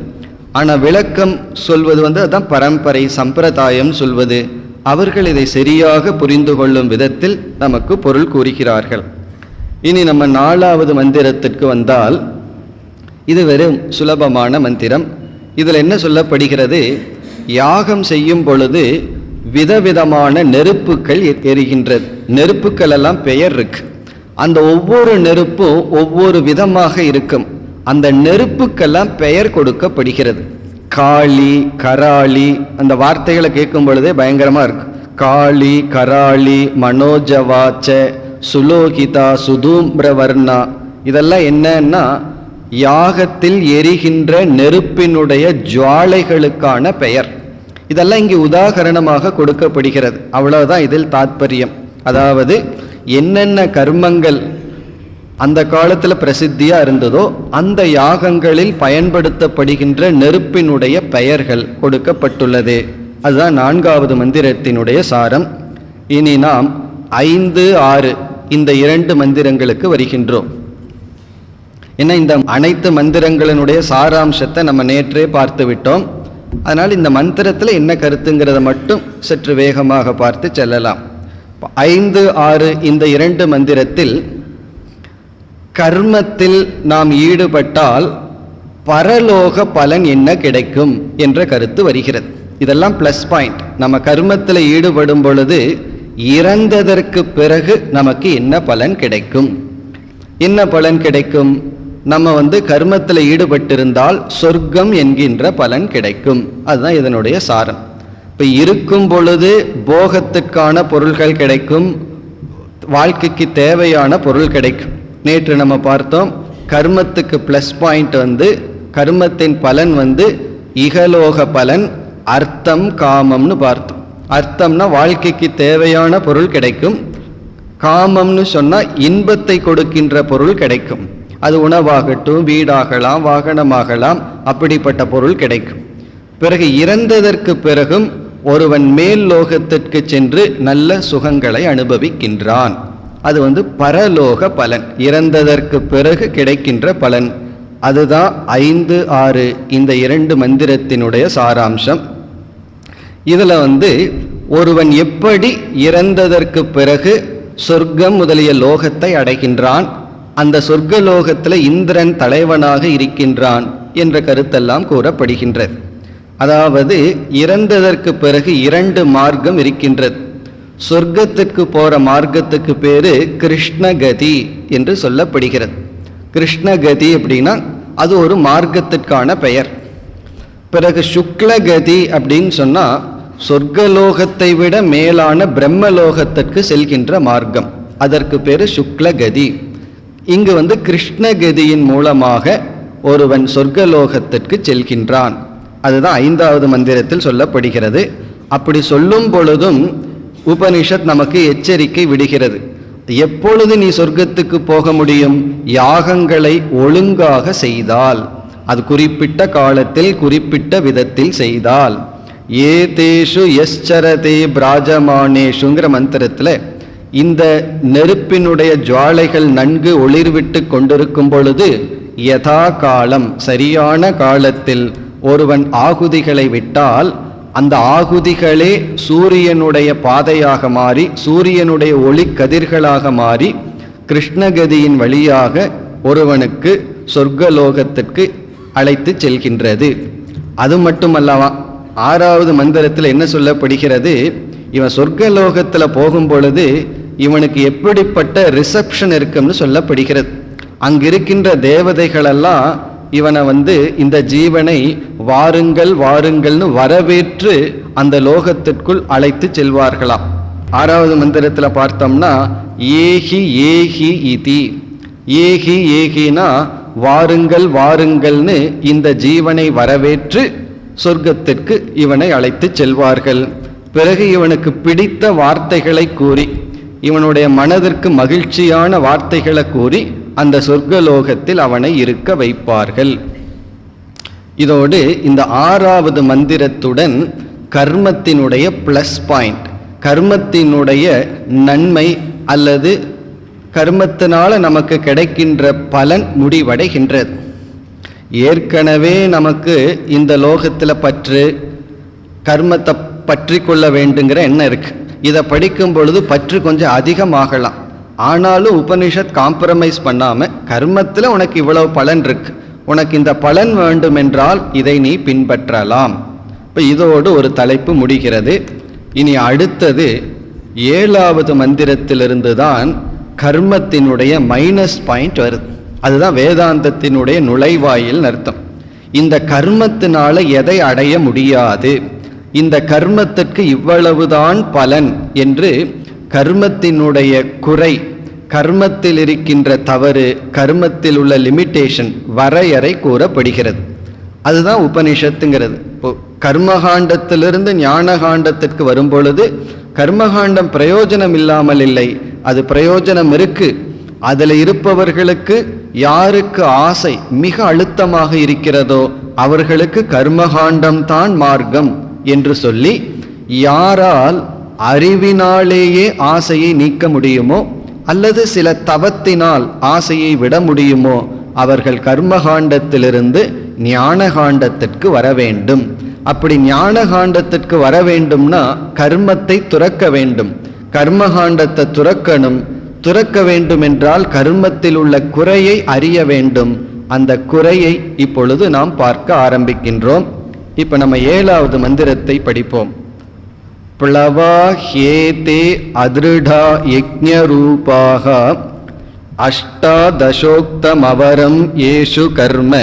ஆனால் விளக்கம் சொல்வது அதுதான் பரம்பரை சம்பிரதாயம் சொல்வது. அவர்கள் இதை சரியாக புரிந்து கொள்ளும் விதத்தில் நமக்கு பொருள் கூறுகிறார்கள். இனி நம்ம 4வது மந்திரத்திற்கு வந்தால், இது வெறும் சுலபமான மந்திரம். இதில் என்ன சொல்லப்படுகிறது? யாகம் செய்யும் பொழுது விதவிதமான நெருப்புக்கள் எரிகின்றது. நெருப்புக்கள் எல்லாம் பெயர் இருக்கு. அந்த ஒவ்வொரு நெருப்பும் ஒவ்வொரு விதமாக இருக்கும். அந்த நெருப்புக்கெல்லாம் பெயர் கொடுக்கப்படுகிறது. காளி, கராளி, அந்த வார்த்தைகளை கேட்கும் பொழுதே பயங்கரமா இருக்கு. காளி, கராளி, மனோஜவாச்ச, சுலோகிதா, சுதூம்ரவர்ணா, இதெல்லாம் என்னன்னா யாகத்தில் எரிகின்ற நெருப்பினுடைய ஜுவாலைகளுக்கான பெயர். இதெல்லாம் இங்கே உதாகரணமாக கொடுக்கப்படுகிறது. அவ்வளவுதான் இதில் தாத்பரியம். அதாவது என்னென்ன கர்மங்கள் அந்த காலத்தில் பிரசித்தியாக இருந்ததோ அந்த யாகங்களில் பயன்படுத்தப்படுகின்ற நெருப்பினுடைய பெயர்கள் கொடுக்கப்பட்டுள்ளது. அதுதான் 4வது மந்திரத்தினுடைய சாரம். இனி நாம் 5, 6 இந்த 2 மந்திரங்களுக்கு வருகின்றோம். ஏன்னா இந்த அனைத்து மந்திரங்களினுடைய சாராம்சத்தை நம்ம நேற்றே பார்த்து விட்டோம். அதனால் இந்த மந்திரத்தில் என்ன கருத்துங்கிறத மட்டும் சற்று வேகமாக பார்த்து செல்லலாம். 5, 6 இந்த 2 மந்திரத்தில் கர்மத்தில் நாம் ஈடுபட்டால் பரலோக பலன் என்ன கிடைக்கும் என்ற கருத்து வருகிறது. இதெல்லாம் ப்ளஸ் பாயிண்ட். நம்ம கர்மத்தில் ஈடுபடும் பொழுது இறந்ததற்கு பிறகு நமக்கு என்ன பலன் கிடைக்கும்? என்ன பலன் கிடைக்கும்? நம்ம கர்மத்தில் ஈடுபட்டிருந்தால் சொர்க்கம் என்கின்ற பலன் கிடைக்கும். அதுதான் இதனுடைய சாரம். இப்போ இருக்கும் பொழுது போகத்திற்கான பொருள்கள் கிடைக்கும், வாழ்க்கைக்கு தேவையான பொருள் கிடைக்கும். நேற்று நம்ம பார்த்தோம், கர்மத்துக்கு ப்ளஸ் பாயிண்ட் கர்மத்தின் பலன் இகலோக பலன், அர்த்தம், காமம்னு பார்த்தோம். அர்த்தம்னா வாழ்க்கைக்கு தேவையான பொருள் கிடைக்கும். காமம்னு சொன்னால் இன்பத்தை கொடுக்கின்ற பொருள் கிடைக்கும். அது உணவாகட்டும், வீடாகலாம், வாகனமாகலாம், அப்படிப்பட்ட பொருள் கிடைக்கும். பிறகு இறந்ததற்கு பிறகும் ஒருவன் மேல் லோகத்திற்கு சென்று நல்ல சுகங்களை அனுபவிக்கின்றான். அது பரலோக பலன், இறந்ததற்கு பிறகு கிடைக்கின்ற பலன். அதுதான் 5, 6 இந்த 2 மந்திரத்தினுடைய சாராம்சம். இதில் ஒருவன் எப்படி இறந்ததற்கு பிறகு சொர்க்கம் முதலிய லோகத்தை அடைகின்றான், அந்த சொர்க்கலோகத்தில் இந்திரன் தலைவனாக இருக்கின்றான் என்ற கருத்தெல்லாம் கூறப்படுகின்றது. அதாவது இறந்ததற்கு பிறகு 2 மார்க்கம் இருக்கின்றது. சொர்க்கத்திற்கு போகிற மார்க்கத்துக்கு பேர் கிருஷ்ணகதி என்று சொல்லப்படுகிறது. கிருஷ்ணகதி அப்படின்னா அது ஒரு மார்க்கத்திற்கான பெயர். பிறகு சுக்லகதி அப்படின்னு சொன்னால் சொர்க்கலோகத்தை விட மேலான பிரம்மலோகத்திற்கு செல்கின்ற மார்க்கம், அதற்கு பேர் சுக்லகதி. இங்கு கிருஷ்ணகதியின் மூலமாக ஒருவன் சொர்க்கலோகத்திற்கு செல்கின்றான். அதுதான் 5வது மந்திரத்தில் சொல்லப்படுகிறது. அப்படி சொல்லும் பொழுதும் உபனிஷத் நமக்கு எச்சரிக்கை விடுகிறது. எப்பொழுது நீ சொர்க்கத்துக்கு போக முடியும்? யாகங்களை ஒழுங்காக செய்தால், அது குறிப்பிட்ட காலத்தில் குறிப்பிட்ட விதத்தில் செய்தால். ஏதேஷு யஸ்சரதே பிராஜமானேஷுங்கிற மந்திரத்தில் இந்த நெருப்பினுடைய ஜுவாலைகள் நன்கு ஒளிர்விட்டு கொண்டிருக்கும் பொழுது யதா காலம், சரியான காலத்தில் ஒருவன் ஆகுதிகளை விட்டால் அந்த ஆகுதிகளே சூரியனுடைய பாதையாக மாறி, சூரியனுடைய ஒளி கதிர்களாக மாறி கிருஷ்ணகதியின் வழியாக ஒருவனுக்கு சொர்க்கலோகத்திற்கு அழைத்து செல்கின்றது. அது மட்டுமல்லவா, 6வது மந்திரத்தில் என்ன சொல்லப்படுகிறது? இவன் சொர்க்கலோகத்தில் போகும் பொழுது இவனுக்கு எப்படிப்பட்ட ரிசப்ஷன் இருக்குன்னு சொல்லப்படுகிறது. அங்கிருக்கின்ற தேவதைகளெல்லாம் இவனை இந்த ஜீவனை வாருங்கள் வாருங்கள்னு வரவேற்று அந்த லோகத்திற்குள் அழைத்து செல்வார்களாம். 6வது மந்திரத்தில் பார்த்தோம்னா ஏஹி ஏஹி இதி, ஏஹி ஏஹினா வாருங்கள் வாருங்கள்னு இந்த ஜீவனை வரவேற்று சொர்க்கத்திற்கு இவனை அழைத்து செல்வார்கள். பிறகு இவனுக்கு பிடித்த வார்த்தைகளை கூறி, இவனுடைய மனதிற்கு மகிழ்ச்சியான வார்த்தைகளை கூறி அந்த சொர்க்கலோகத்தில் அவனை இருக்க வைப்பார்கள். இதோடு இந்த 6வது மந்திரத்துடன் கர்மத்தினுடைய பிளஸ் பாயிண்ட், கர்மத்தினுடைய நன்மை அல்லது கர்மத்தினால நமக்கு கிடைக்கின்ற பலன் முடிவடைகின்றது. ஏற்கனவே நமக்கு இந்த லோகத்தில் பற்று, கர்மத்தை பற்றி கொள்ள வேண்டுங்கிற எண்ணம் இருக்கு. இதை படிக்கும் பொழுது பற்று கொஞ்சம் அதிகமாகலாம். ஆனாலும் உபனிஷத் காம்ப்ரமைஸ் பண்ணாமல் கர்மத்தில் உனக்கு இவ்வளவு பலன் இருக்கு, உனக்கு இந்த பலன் வேண்டுமென்றால் இதை நீ பின்பற்றலாம். இப்போ இதோடு ஒரு தலைப்பு முடிகிறது. இனி அடுத்தது 7வது மந்திரத்திலிருந்து தான் கர்மத்தினுடைய மைனஸ் பாயிண்ட் வருது. அதுதான் வேதாந்தத்தினுடைய நுழைவாயில் அர்த்தம். இந்த கர்மத்தினால எதை அடைய முடியாது, இந்த கர்மத்திற்கு இவ்வளவுதான் பலன் என்று கர்மத்தினுடைய குறை, கர்மத்தில் இருக்கின்ற தவறு, கர்மத்தில் உள்ள லிமிட்டேஷன், வரையறை கூறப்படுகிறது. அதுதான் உபனிஷத்துங்கிறது. இப்போ கர்மகாண்டத்திலிருந்து ஞானகாண்டத்திற்கு வரும் பொழுது கர்மகாண்டம் பிரயோஜனம் இல்லாமல் இல்லை, அது பிரயோஜனம் இருக்கு. அதில் இருப்பவர்களுக்கு யாருக்கு ஆசை மிக அழுத்தமாக இருக்கிறதோ அவர்களுக்கு கர்மகாண்டம்தான் மார்க்கம் என்று சொல்லி, யாரால் அறிவினாலேயே ஆசையை நீக்க முடியுமோ அல்லது சில தவத்தினால் ஆசையை விட முடியுமோ அவர்கள் கர்மகாண்டத்திலிருந்து ஞானகாண்டத்திற்கு வர வேண்டும். அப்படி ஞானகாண்டத்திற்கு வர வேண்டும்னா கர்மத்தை துறக்க வேண்டும், கர்மகாண்டத்தை துறக்கணும். துறக்க வேண்டும் என்றால் கர்மத்தில் உள்ள குறையை அறிய வேண்டும். அந்த குறையை இப்பொழுது நாம் பார்க்க ஆரம்பிக்கின்றோம். இப்போ நம்ம 7வது மந்திரத்தை படிப்போம். ப்ளவா ஹேதே அதிருடா யஜ்ஞரூபாக அஷ்டாதசோக்தமவரம் ஏஷு கர்ம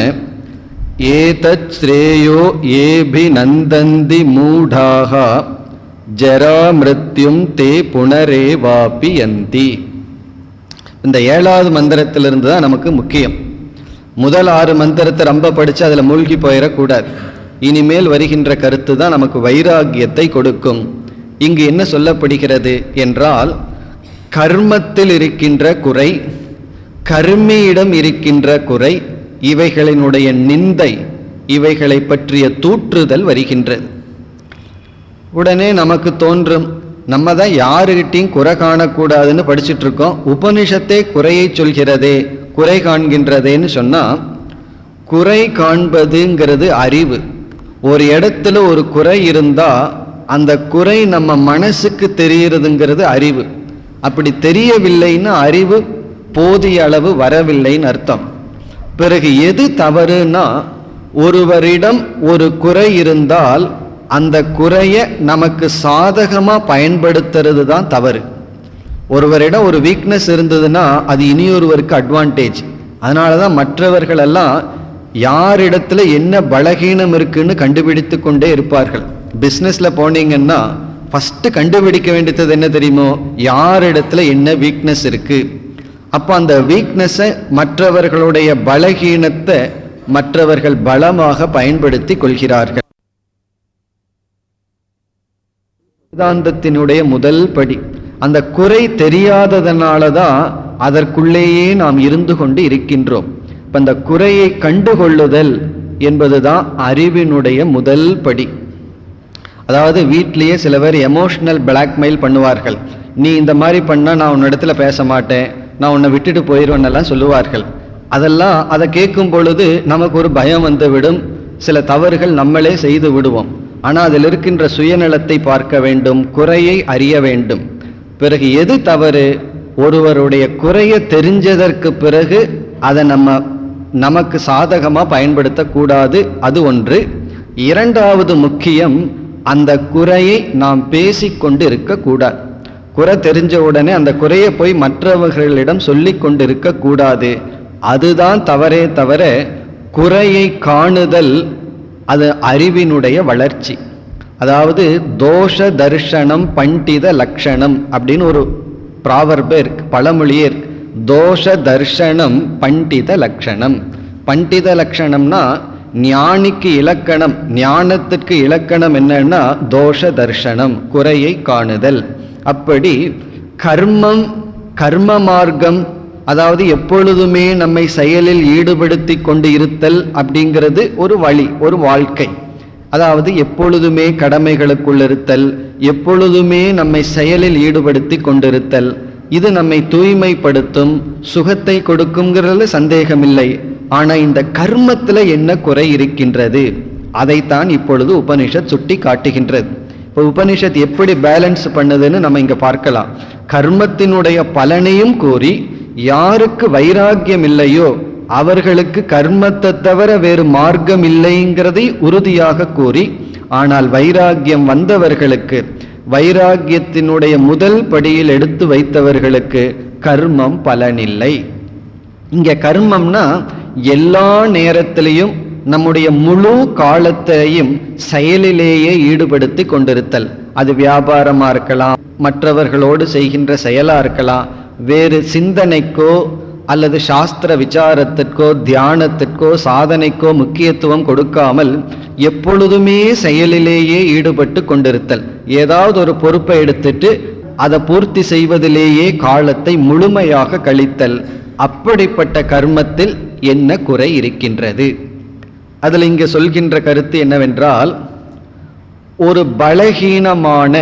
ஏதத் ஸ்ரேயோ ஏபிநந்தந்தி மூடாக ஜரா மிருத்யும் தே புனரேவாபி யந்தி. இந்த 7வது மந்திரத்திலிருந்து தான் நமக்கு முக்கியம். முதல் 6 மந்திரத்தை ரொம்ப படித்து அதில் மூழ்கி போயிடக்கூடாது. இனிமேல் வருகின்ற கருத்து தான் நமக்கு வைராகியத்தை கொடுக்கும். இங்கு என்ன சொல்லப்படுகிறது என்றால், கர்மத்தில் இருக்கின்ற குறை, கர்மியிடம் இருக்கின்ற குறை, இவைகளினுடைய நிந்தை, இவைகளை பற்றிய தூற்றுதல் வருகின்றது. உடனே நமக்கு தோன்றும், நம்ம தான் யாருகிட்டையும் குறை காணக்கூடாதுன்னு படிச்சுட்டு இருக்கோம், உபனிஷத்தே குறையை சொல்கிறதே, குறை காண்கின்றதேன்னு சொன்னால், குறை காண்பதுங்கிறது அறிவு. ஒரு இடத்துல ஒரு குறை இருந்தால் அந்த குறை நம்ம மனசுக்கு தெரிகிறதுங்கிறது அறிவு. அப்படி தெரியவில்லைன்னா அறிவு போதிய அளவு வரவில்லைன்னு அர்த்தம். பிறகு எது தவறுனா, ஒருவரிடம் ஒரு குறை இருந்தால் அந்த குறையை நமக்கு சாதகமாக பயன்படுத்துறது தான் தவறு. ஒருவரிடம் ஒரு வீக்னஸ் இருந்ததுன்னா அது இனியொருவருக்கு அட்வான்டேஜ். அதனால தான் மற்றவர்களெல்லாம் யாரிடத்துல என்ன பலகீனம் இருக்குன்னு கண்டுபிடித்து கொண்டே இருப்பார்கள். பிஸ்னஸில் போனீங்கன்னா ஃபஸ்ட்டு கண்டுபிடிக்க வேண்டியது என்ன தெரியுமோ, யாரிடத்துல என்ன வீக்னஸ் இருக்குது. அப்போ அந்த வீக்னஸை, மற்றவர்களுடைய பலகீனத்தை மற்றவர்கள் பலமாக பயன்படுத்தி கொள்கிறார்கள். வேதாந்தத்தினுடைய முதல் படி அந்த குறை தெரியாததனால தான் அதற்குள்ளேயே நாம் இருந்து கொண்டு இருக்கின்றோம். இப்ப அந்த குறையை கண்டுகொள்ளுதல் என்பதுதான் அறிவினுடைய முதல் படி. அதாவது வீட்டிலேயே சில பேர் எமோஷனல் பிளாக்மெயில் பண்ணுவார்கள். நீ இந்த மாதிரி பண்ணா நான் உன்னிடத்துல பேச மாட்டேன், நான் உன்னை விட்டுட்டு போயிடுவேன்னெல்லாம் சொல்லுவார்கள். அதை கேட்கும் பொழுது நமக்கு ஒரு பயம் வந்துவிடும், சில தவறுகள் நம்மளே செய்து விடுவோம். ஆனால் அதில் இருக்கின்ற சுயநலத்தை பார்க்க வேண்டும், குறையை அறிய வேண்டும். பிறகு எது தவறு? ஒருவருடைய குறையை தெரிஞ்சதற்கு பிறகு அதை நமக்கு சாதகமாக பயன்படுத்தக்கூடாது, அது ஒன்று. இரண்டாவது முக்கியம், அந்த குறையை நாம் பேசிக்கொண்டு இருக்கக்கூடாது. குறை தெரிஞ்ச உடனே அந்த குறையை போய் மற்றவர்களிடம் சொல்லி கொண்டு இருக்கக்கூடாது. அதுதான் தவறே தவிர குறையை காணுதல் அது அறிவினுடைய வளர்ச்சி. அதாவது தோஷ தர்ஷனம் பண்டித லட்சணம் அப்படின்னு ஒரு ப்ராவர்பே இருக்கு, பழமொழியே இருக்கு. தோஷ தர்ஷனம் பண்டித லட்சணம். பண்டித லட்சணம்னா ஞானிக்கு இலக்கணம், ஞானத்திற்கு இலக்கணம் என்னன்னா தோஷ தர்ஷனம், குறையை காணுதல். அப்படி கர்ம மார்க்கம், அதாவது எப்பொழுதுமே நம்மை செயலில் ஈடுபடுத்தி கொண்டு இருத்தல் அப்படிங்கிறது ஒரு வழி, ஒரு வாழ்க்கை. அதாவது எப்பொழுதுமே கடமைகளுக்குள் இருத்தல், எப்பொழுதுமே நம்மை செயலில் ஈடுபடுத்தி கொண்டிருத்தல். இது நம்மை தூய்மைப்படுத்தும், சுகத்தை கொடுக்குங்கிறதுல சந்தேகமில்லை. ஆனா இந்த கர்மத்துல என்ன குறை இருக்கின்றது, அதைத்தான் இப்பொழுது உபனிஷத் சுட்டி காட்டுகின்றது. இப்போ உபனிஷத் எப்படி பேலன்ஸ் பண்ணுதுன்னு நம்ம இங்க பார்க்கலாம். கர்மத்தினுடைய பலனையும் கூறி, யாருக்கு வைராக்கியம் இல்லையோ அவர்களுக்கு கர்மத்தை தவிர வேறு மார்க்கம் இல்லைங்கிறதை உறுதியாக கூறி, ஆனால் வைராக்கியம் வந்தவர்களுக்கு, வைராக்கியத்தினுடைய முதல் படியில் எடுத்து வைத்தவர்களுக்கு கர்மம் பலனில்லை. இங்க கர்மம்னா எல்லா நேரத்திலையும் நம்முடைய முழு காலத்தையும் செயலிலேயே ஈடுபடுத்தி கொண்டிருத்தல். அது வியாபாரமா இருக்கலாம், மற்றவர்களோடு செய்கின்ற செயலா இருக்கலாம், வேறு சிந்தனைக்கோ அல்லது சாஸ்திர விசாரத்திற்கோ தியானத்திற்கோ சாதனைக்கோ முக்கியத்துவம் கொடுக்காமல் எப்பொழுதுமே செயலிலேயே ஈடுபட்டு கொண்டிருத்தல். ஏதாவது ஒரு பொறுப்பை எடுத்துட்டு அதை பூர்த்தி செய்வதிலேயே காலத்தை முழுமையாக கழித்தல். அப்படிப்பட்ட கர்மத்தில் என்ன குறை இருக்கின்றது? அதில் இங்கே சொல்கின்ற கருத்து என்னவென்றால், ஒரு பலகீனமான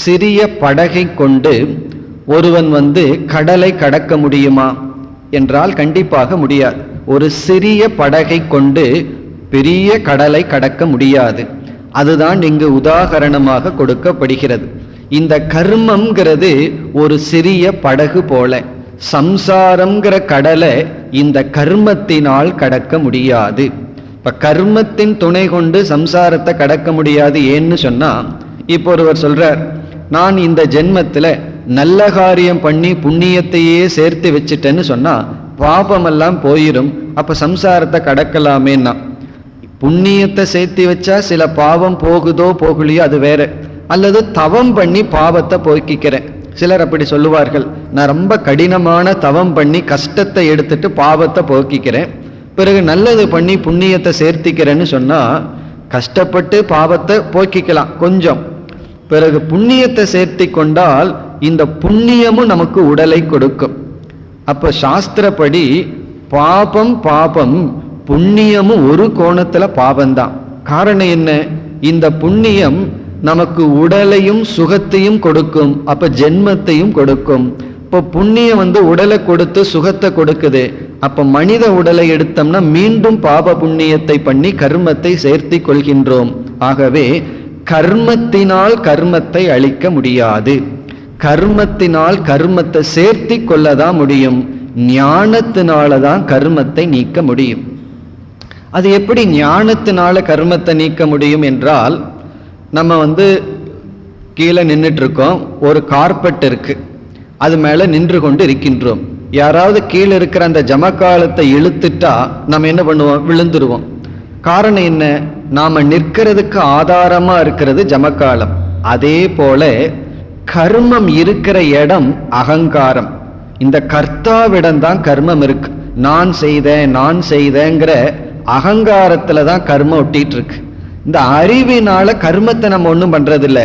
சிறிய படகை கொண்டு ஒருவன் கடலை கடக்க முடியுமா என்றால் கண்டிப்பாக முடியாது. ஒரு சிறிய படகை கொண்டு பெரிய கடலை கடக்க முடியாது. அதுதான் இங்கு உதாரணமாக கொடுக்கப்படுகிறது. இந்த கர்மம்ங்கிறது ஒரு சிறிய படகு போல, சம்சாரம்ங்கிற கடலை இந்த கர்மத்தினால் கடக்க முடியாது. இப்ப கர்மத்தின் துணை கொண்டு சம்சாரத்தை கடக்க முடியாது. ஏன்னு சொன்னா, இப்போ ஒருவர் சொல்றார், நான் இந்த ஜென்மத்துல நல்ல காரியம் பண்ணி புண்ணியத்தையே சேர்த்து வச்சுட்டேன்னு சொன்னா பாபமெல்லாம் போயிடும், அப்ப சம்சாரத்தை கடக்கலாமேன்னா. புண்ணியத்தை சேர்த்து வச்சா சில பாவம் போகுதோ போகலையோ அது வேற, அல்லது தவம் பண்ணி பாவத்தை போக்கிக்கிறேன். சிலர் அப்படி சொல்லுவார்கள், நான் ரொம்ப கடினமான தவம் பண்ணி கஷ்டத்தை எடுத்துட்டு பாவத்தை போக்கிக்கிறேன், பிறகு நல்லது பண்ணி புண்ணியத்தை சேர்த்திக்கிறேன்னு சொன்னா கஷ்டப்பட்டு பாவத்தை போக்கிக்கலாம் கொஞ்சம், பிறகு புண்ணியத்தை சேர்த்தி கொண்டால் இந்த புண்ணியமும் நமக்கு உடலை கொடுக்கும். அப்ப சாஸ்திரப்படி பாபம் பாபம், புண்ணியமும் ஒரு கோணத்துல பாபம்தான். காரணம் என்ன? இந்த புண்ணியம் நமக்கு உடலையும் சுகத்தையும் கொடுக்கும், அப்ப ஜென்மத்தையும் கொடுக்கும். இப்போ புண்ணியம் உடலை கொடுத்து சுகத்தை கொடுக்குது, அப்ப மனித உடலை எடுத்தோம்னா மீண்டும் பாப புண்ணியத்தை பண்ணி கர்மத்தை சேர்த்தி கொள்கின்றோம். ஆகவே கர்மத்தினால் கர்மத்தை அழிக்க முடியாது, கர்மத்தினால் கர்மத்தை சேர்த்தி கொள்ளதான் முடியும். ஞானத்தினாலதான் கர்மத்தை நீக்க முடியும். அது எப்படி ஞானத்தினால கர்மத்தை நீக்க முடியும் என்றால், நம்ம கீழே நின்றுட்டு இருக்கோம், ஒரு கார்பெட் இருக்கு, அது மேல நின்று கொண்டு இருக்கின்றோம். யாராவது கீழே இருக்கிற அந்த ஜமக்காலத்தை இழுத்துட்டா நம்ம என்ன பண்ணுவோம்? விழுந்துருவோம். காரணம் என்ன? நாம நிற்கிறதுக்கு ஆதாரமா இருக்கிறது ஜமக்காலம். அதே போல கர்மம் இருக்கிற இடம் அகங்காரம். இந்த கர்த்தாவிடம்தான் கர்மம் இருக்கு. நான் செய்தேங்கிற அகங்காரத்துல தான் கர்மம் ஒட்டிட்டு இருக்கு. இந்த அறிவினால கர்மத்தை நம்ம ஒன்றும் பண்றதில்ல.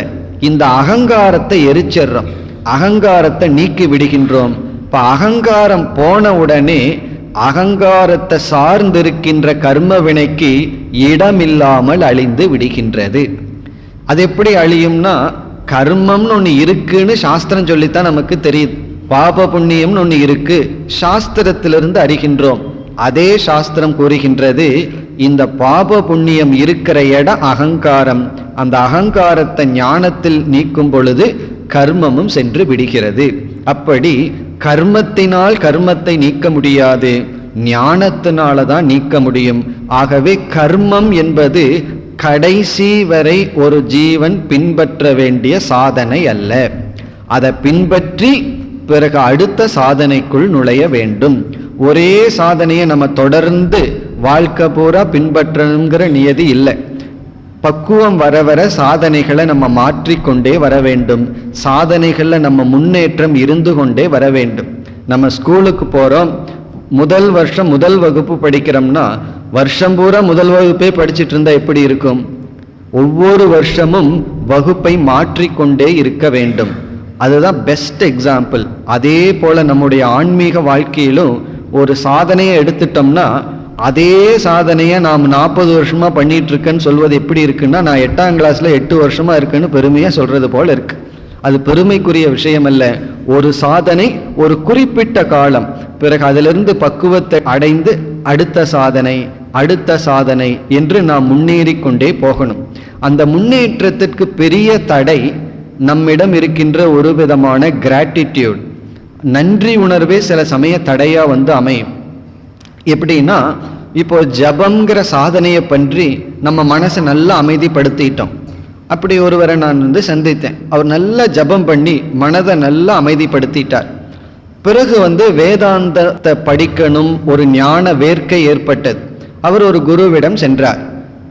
இந்த அகங்காரத்தை எரிச்சிடுறோம், அகங்காரத்தை நீக்கி விடுகின்றோம். இப்ப அகங்காரம் போன உடனே அகங்காரத்தை சார்ந்திருக்கின்ற கர்ம வினைக்கு இடமில்லாமல் அழிந்து விடுகின்றது. அது எப்படி அழியும்னா, கர்மம்னு ஒன்று இருக்குன்னு சாஸ்திரம் சொல்லித்தான் நமக்கு தெரியுது. பாப புண்ணியம்னு ஒன்று இருக்கு, சாஸ்திரத்திலிருந்து அறிகின்றோம். அதே சாஸ்திரம் கூறுகின்றது, இந்த பாப புண்ணியம் இருக்கிற இடம் அகங்காரம். அந்த அகங்காரத்தை ஞானத்தில் நீக்கும் பொழுது கர்மமும் சென்று விடுகிறது. அப்படி கர்மத்தினால் கர்மத்தை நீக்க முடியாது, ஞானத்தினால தான் நீக்க முடியும். ஆகவே கர்மம் என்பது கடைசி வரை ஒரு ஜீவன் பின்பற்ற வேண்டிய சாதனை அல்ல. அதை பின்பற்றி பிறகு அடுத்த சாதனைக்குள் நுழைய வேண்டும். ஒரே சாதனையை நம்ம தொடர்ந்து வாழ்க்கை பூரா பின்பற்றணுங்கிற நியதி இல்லை. பக்குவம் வர வர சாதனைகளை நம்ம மாற்றிக்கொண்டே வர வேண்டும். சாதனைகளில் நம்ம முன்னேற்றம் இருந்து கொண்டே வர வேண்டும். நம்ம ஸ்கூலுக்கு போகிறோம், முதல் வருஷம் முதல் வகுப்பு படிக்கிறோம்னா வருஷம் பூரா முதல் வகுப்பே படிச்சுட்டு இருந்தா எப்படி இருக்கும்? ஒவ்வொரு வருஷமும் வகுப்பை மாற்றிக்கொண்டே இருக்க வேண்டும். அதுதான் பெஸ்ட் எக்ஸாம்பிள். அதே போல நம்முடைய ஆன்மீக வாழ்க்கையிலும் ஒரு சாதனையை எடுத்துட்டோம்னா, அதே சாதனையை நாம் 40 வருஷமா பண்ணிட்டு இருக்கேன்னு சொல்வது எப்படி இருக்குன்னா, நான் 8ஆம் கிளாஸ்ல 8 வருஷமா இருக்குன்னு பெருமையா சொல்றது போல இருக்கு. அது பெருமைக்குரிய விஷயம் அல்ல. ஒரு சாதனை ஒரு குறிப்பிட்ட காலம், பிறகு அதிலிருந்து பக்குவத்தை அடைந்து அடுத்த சாதனை அடுத்த சாதனை என்று நாம் முன்னேறி கொண்டே போகணும். அந்த முன்னேற்றத்திற்கு பெரிய தடை நம்மிடம் இருக்கின்ற ஒரு விதமான கிராட்டிடியூட், நன்றி உணர்வே சில சமய தடையா வந்து அமையும். எப்படின்னா, இப்போ ஜபம்ங்கிற சாதனையை பற்றி நம்ம மனசை நல்லா அமைதிப்படுத்திட்டோம். அப்படி ஒருவரை நான் சந்தித்தேன். அவர் நல்லா ஜபம் பண்ணி மனதை நல்லா அமைதிப்படுத்திட்டார். பிறகு வேதாந்தத்தை படிக்கணும், ஒரு ஞான வேர்க்கை ஏற்பட்டது. அவர் ஒரு குருவிடம் சென்றார்.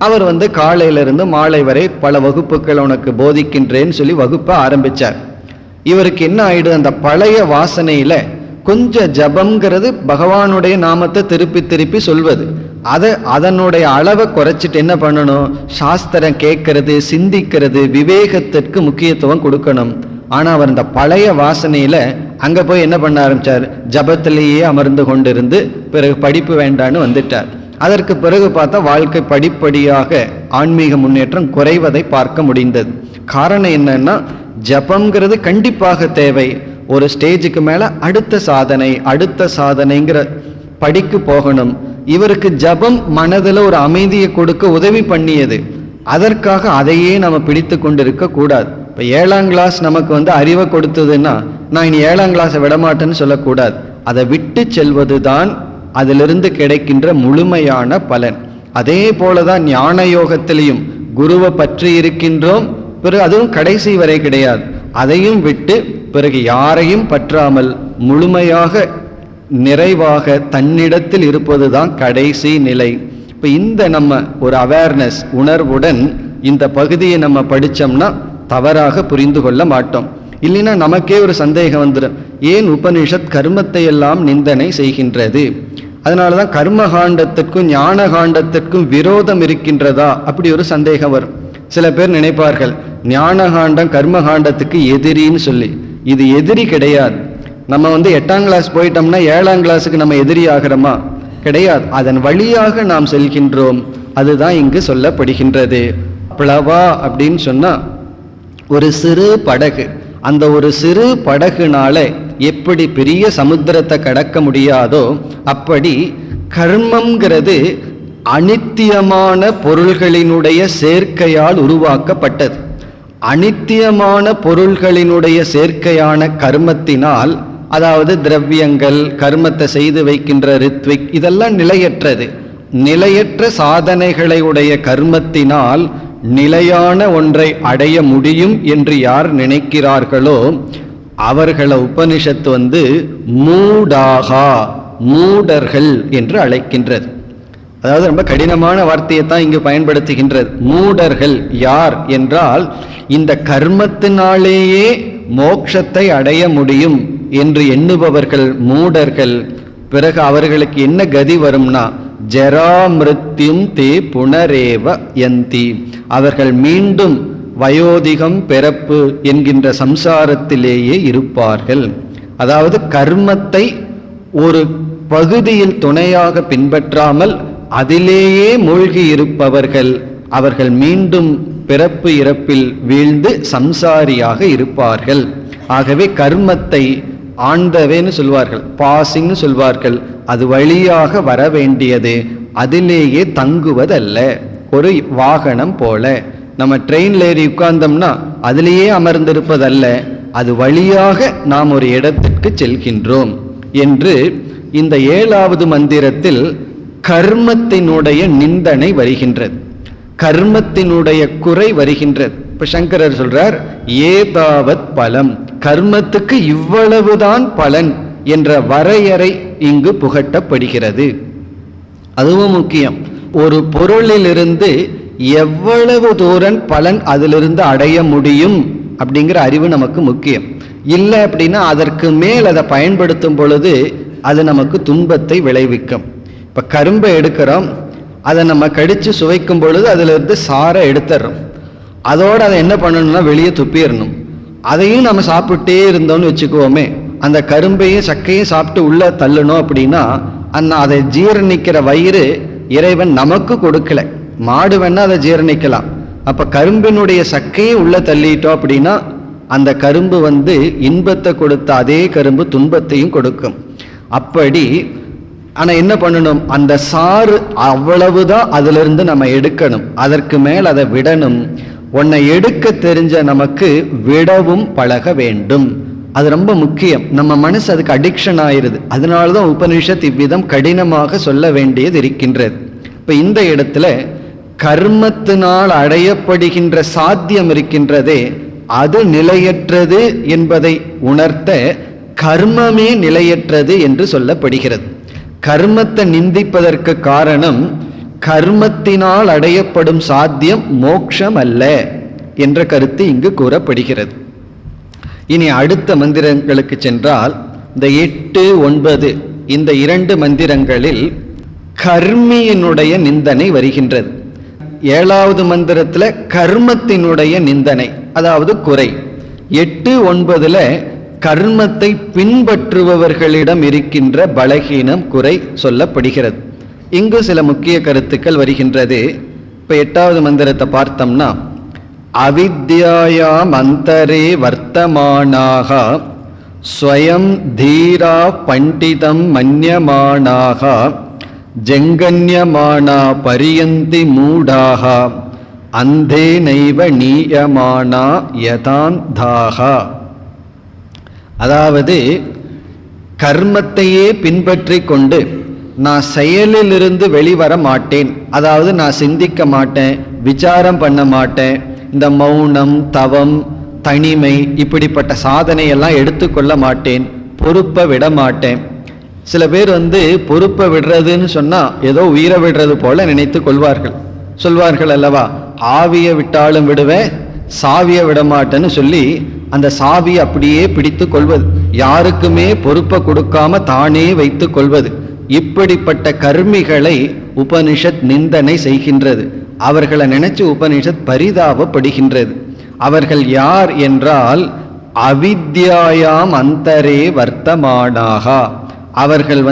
அவர் காலையிலிருந்து மாலை வரை பல வகுப்புகள் உனக்கு போதிக்கின்றேன்னு சொல்லி வகுப்பை ஆரம்பிச்சார். இவருக்கு என்ன ஆயிடு, அந்த பழைய வாசனையில கொஞ்சம் ஜபம்ங்கிறது பகவானுடைய நாமத்தை திருப்பி திருப்பி சொல்வது, அதனுடைய அளவை குறைச்சிட்டு என்ன பண்ணணும், சாஸ்திரம் கேட்கறது, சிந்திக்கிறது, விவேகத்திற்கு முக்கியத்துவம் கொடுக்கணும். ஆனா அவர் இந்த பழைய வாசனையில அங்க போய் என்ன பண்ண ஆரம்பிச்சார், ஜபத்திலேயே அமர்ந்து கொண்டிருந்து பிறகு படிப்பு வேண்டான்னு வந்துட்டார். அதற்கு பிறகு பார்த்தா வாழ்க்கை படிப்படியாக ஆன்மீக முன்னேற்றம் குறைவதை பார்க்க முடிந்தது. காரணம் என்னன்னா, ஜபம்ங்கிறது கண்டிப்பாக தேவை. ஒரு ஸ்டேஜுக்கு மேல அடுத்த சாதனைங்கிற படிக்கு போகணும். இவருக்கு ஜபம் மனதில் ஒரு அமைதியை கொடுக்க உதவி பண்ணியது. அதற்காக அதையே நம்ம பிடித்து கொண்டிருக்க கூடாது. இப்போ 7ஆம் கிளாஸ் நமக்கு அறிவை கொடுத்ததுன்னா நான் இனி 7ஆம் கிளாஸை விடமாட்டேன்னு சொல்லக்கூடாது. அதை விட்டு செல்வது தான் அதிலிருந்து கிடைக்கின்ற முழுமையான பலன். அதே போலதான் ஞான யோகத்திலையும் குருவை பற்றி இருக்கின்றோம், பிறகு அதுவும் கடைசி வரை கிடையாது. அதையும் விட்டு பிறகு யாரையும் பற்றாமல் முழுமையாக நிறைவாக தன்னிடத்தில் இருப்பதுதான் கடைசி நிலை. இப்ப இந்த நம்ம ஒரு அவேர்னஸ் உணர்வுடன் இந்த பகுதியை நம்ம படிச்சோம்னா தவறாக புரிந்து கொள்ள மாட்டோம். இல்லைன்னா நமக்கே ஒரு சந்தேகம் வந்துடும், ஏன் உபனிஷத் கர்மத்தை எல்லாம் நிந்தனை செய்கின்றது? அதனாலதான் கர்மகாண்டத்திற்கும் ஞான காண்டத்திற்கும் விரோதம் இருக்கின்றதா அப்படி ஒரு சந்தேகம் வரும். சில பேர் நினைப்பார்கள் ஞானகாண்டம் கர்மகாண்டத்துக்கு எதிரின்னு சொல்லி. இது எதிரி கிடையாது. நம்ம 8ஆம் கிளாஸ் போயிட்டோம்னா 7ஆம் கிளாஸுக்கு நம்ம எதிரி ஆகிறோமா? கிடையாது. அதன் வழியாக நாம் செல்கின்றோம். அதுதான் இங்கு சொல்லப்படுகின்றது. பிளவா அப்படின்னு சொன்னா ஒரு சிறு படகு. அந்த ஒரு சிறு படகுனால எப்படி பெரிய சமுத்திரத்தை கடக்க முடியாதோ அப்படி கர்மம்ங்கிறது அனித்தியமான பொருள்களினுடைய சேர்க்கையால் உருவாக்கப்பட்டது. அனித்தியமான பொருள்களினுடைய சேர்க்கையான கர்மத்தினால், அதாவது திரவியங்கள், கர்மத்தை செய்து வைக்கின்ற ரித்விக், இதெல்லாம் நிலையற்றது. நிலையற்ற சாதனைகளை உடைய கர்மத்தினால் நிலையான ஒன்றை அடைய முடியும் என்று யார் நினைக்கிறார்களோ அவர்களை உபனிஷத்து மூடாகா, மூடர்கள் என்று அழைக்கின்றது. அதாவது ரொம்ப கடினமான வார்த்தையை தான் இங்கு பயன்படுத்துகின்றது. மூடர்கள் யார் என்றால், இந்த கர்மத்தினாலேயே மோட்சத்தை அடைய முடியும் என்று எண்ணுபவர்கள் மூடர்கள். பிறகு அவர்களுக்கு என்ன கதி வரும்னா ஜராமிருத்யும் தே புனரேவ யந்தி, அவர்கள் மீண்டும் வயோதிகம் பிறப்பு என்கின்ற சம்சாரத்திலேயே இருப்பார்கள். அதாவது கர்மத்தை ஒரு பகுதியில் துணையாக பின்பற்றாமல் அதிலேயே மூழ்கி இருப்பவர்கள் அவர்கள் மீண்டும் பிறப்பு இறப்பில் வீழ்ந்து சம்சாரியாக இருப்பார்கள். ஆகவே கர்மத்தை ஆண்டவேன்னு சொல்வார்கள், பாசிங்னு சொல்வார்கள். அது வழியாக வர வேண்டியது, அதிலேயே தங்குவதல்ல. ஒரு வாகனம் போல நம்ம ட்ரெயின்ல ஏறி உட்கார்ந்தோம்னா அதிலேயே அமர்ந்திருப்பதல்ல, அது வழியாக நாம் ஒரு இடத்திற்கு செல்கின்றோம் என்று இந்த 7வது மந்திரத்தில் கர்மத்தினுடைய நிந்தனை வருகின்றது, கர்மத்தினுடைய குறை வருகின்றது. இப்ப சங்கரர் சொல்றார் ஏதாவத் பலம், கர்மத்துக்கு இவ்வளவுதான் பலன் என்ற வரையறை இங்கு புகட்டப்படுகிறது. அதுவும் முக்கியம். ஒரு பொருளிலிருந்து எவ்வளவு தூரம் பலன் அதிலிருந்து அடைய முடியும் அப்படிங்கிற அறிவு நமக்கு முக்கியம். இல்லை அப்படின்னா அதற்கு மேல் அதை பயன்படுத்தும் பொழுது அது நமக்கு துன்பத்தை விளைவிக்கும். இப்ப கரும்பை எடுக்கிறோம், அதை நம்ம கடிச்சு சுவைக்கும் பொழுது அதுல இருந்து சாரை எடுத்துடுறோம். அதோட அதை என்ன பண்ணணும்னா வெளியே துப்பிடணும். அதையும் நம்ம சாப்பிட்டே இருந்தோம்னு வச்சுக்குவோமே, அந்த கரும்பையும் சக்கையும் சாப்பிட்டு உள்ள தள்ளணும் அப்படின்னா அதை ஜீரணிக்கிற வயிறு இறைவன் நமக்கு கொடுக்கல. மாடு வேணா அதை ஜீரணிக்கலாம். அப்ப கரும்பினுடைய சக்கையை உள்ள தள்ளிட்டோம் அப்படின்னா அந்த கரும்பு இன்பத்தை கொடுத்த அதே கரும்பு துன்பத்தையும் கொடுக்கும். அப்படி ஆனா என்ன பண்ணணும், அந்த சாறு அவ்வளவுதான் அதுல இருந்து நம்ம எடுக்கணும், அதற்கு மேல் அதை விடணும். உன்னை எடுக்க தெரிஞ்ச நமக்கு விடவும் பழக வேண்டும். அது ரொம்ப முக்கியம். நம்ம மனசு அதுக்கு அடிக்ஷன் ஆயிருது. அதனாலதான் உபனிஷத் இவ்விதம் கடினமாக சொல்ல வேண்டியது இருக்கின்றது. இப்ப இந்த இடத்துல கர்மத்தினால் அடையப்படுகின்ற சாத்தியம் இருக்கின்றதே அது நிலையற்றது என்பதை உணர்த்த கர்மமே நிலையற்றது என்று சொல்லப்படுகிறது. கர்மத்தை நிந்திப்பதற்கு காரணம் கர்மத்தினால் அடையப்படும் சாத்தியம் மோட்சம் அல்ல என்ற கருத்து இங்கு கூறப்படுகிறது. இனி அடுத்த மந்திரங்களுக்கு சென்றால் இந்த 8, 9 இந்த 2 மந்திரங்களில் கர்மியினுடைய நிந்தனை வருகின்றது. 7வது மந்திரத்துல கர்மத்தினுடைய நிந்தனை, அதாவது குறை. 8, 9 கர்மத்தை பின்பற்றுபவர்களிடம் இருக்கின்ற பலகீனம் குறை சொல்லப்படுகிறது. இங்கு சில முக்கிய கருத்துக்கள் வருகின்றது. இப்ப 8வது மந்திரத்தை பார்த்தோம்னா அவித்யாயாம் அந்தரே வர்த்தமானாக ஸ்வயம் தீரா பண்டிதம் மன்யமானாக ஜங்கன்யமானா பரியந்தி மூடாக அந்தே நைவ நீயமானா யதாந்தாக. அதாவது கர்மத்தையே பின்பற்றி கொண்டு நான் செயலிலிருந்து வெளிவர மாட்டேன், அதாவது நான் சிந்திக்க மாட்டேன், விசாரம் பண்ண மாட்டேன், இந்த மௌனம், தவம், தனிமை இப்படிப்பட்ட சாதனையெல்லாம் எடுத்துக்கொள்ள மாட்டேன், பொறுப்பை விட மாட்டேன். சில பேர் பொறுப்பை விடுறதுன்னு சொன்னா ஏதோ உயிரை விடுறது போல நினைத்து கொள்வார்கள். சொல்வார்கள் அல்லவா, ஆவியை விட்டாலும் விடுவேன் சாவியை விட மாட்டேன்னு சொல்லி அந்த சாவியை அப்படியே பிடித்து கொள்வது, யாருக்குமே பொறுப்பை கொடுக்காம தானே வைத்து கொள்வது. இப்படிப்பட்ட கர்மிகளை உபனிஷத் நிந்தனை செய்கின்றது. அவர்களை நினைச்சு உபனிஷத் பரிதாபப்படுகின்றது. அவர்கள் யார் என்றால் அவித்யாயாம் அந்தரே வர்த்தமானாக, அவர்கள்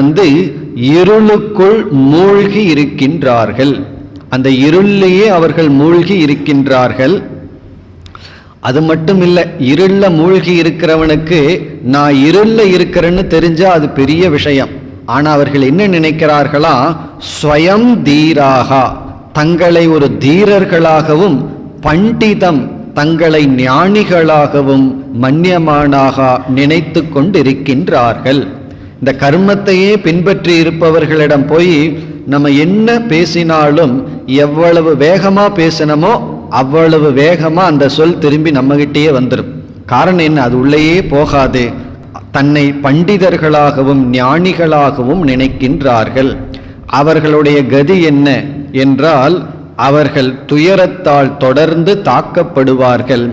இருளுக்குள் மூழ்கி இருக்கின்றார்கள். அந்த இருளிலேயே அவர்கள் மூழ்கி இருக்கின்றார்கள். அது மட்டும் இல்லை, இருள மூழ்கி இருக்கிறவனுக்கு நான் இருள இருக்கிறேன்னு தெரிஞ்சா அது பெரிய விஷயம். ஆனா அவர்கள் என்ன நினைக்கிறார்களா, ஸ்வயம் தீராக, தங்களை ஒரு தீரர்களாகவும், பண்டிதம் தங்களை ஞானிகளாகவும், மன்யமானாக நினைத்து கொண்டிருக்கின்றார்கள். இந்த கர்மத்தையே பின்பற்றி இருப்பவர்களிடம் போய் நம்ம என்ன பேசினாலும் எவ்வளவு வேகமா பேசினமோ அவ்வளவு வேகமா அந்த சொல் திரும்பி நம்மகிட்டயே வந்துடும். காரணம் என்ன, அது உள்ளேயே போகாது. தன்னை பண்டிதர்களாகவும் ஞானிகளாகவும் நினைக்கின்றார்கள். அவர்களுடைய கதி என்ன என்றால் அவர்கள் துயரத்தால் தொடர்ந்து தாக்கப்படுவார்கள்.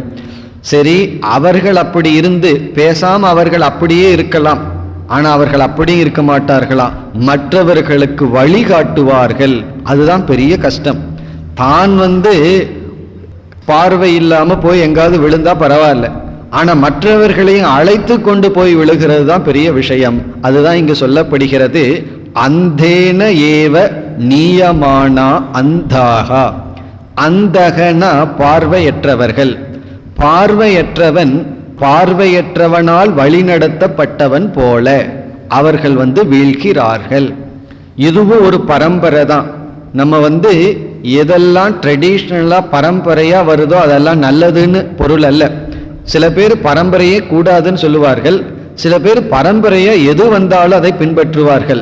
சரி, அவர்கள் அப்படி இருந்து பேசாம அவர்கள் அப்படியே இருக்கலாம். ஆனா அவர்கள் அப்படியே இருக்க மாட்டார்களா, மற்றவர்களுக்கு வழிகாட்டுவார்கள். அதுதான் பெரிய கஷ்டம். தான் பார்வை இல்லாம போய் எங்காவது விழுந்தா பரவாயில்ல, ஆனா மற்றவர்களையும் அழைத்து கொண்டு போய் விழுகிறது தான் பெரிய விஷயம். அதுதான் இங்கு சொல்லப்படுகிறது. அந்தேன ஏவ நியமானா அந்தாகா. அந்தகனா பார்வையற்றவர்கள். பார்வையற்றவன் பார்வையற்றவனால் வழிநடத்தப்பட்டவன் போல அவர்கள் வீழ்கிறார்கள். இதுவும் ஒரு பரம்பரை தான். நம்ம எதெல்லாம் ட்ரெடிஷ்னலா பரம்பரையா வருதோ அதெல்லாம் நல்லதுன்னு பொருள் அல்ல. சில பேர் பரம்பரையே கூடாதுன்னு சொல்லுவார்கள், சில பேர் பரம்பரையா எது வந்தாலும் அதை பின்பற்றுவார்கள்.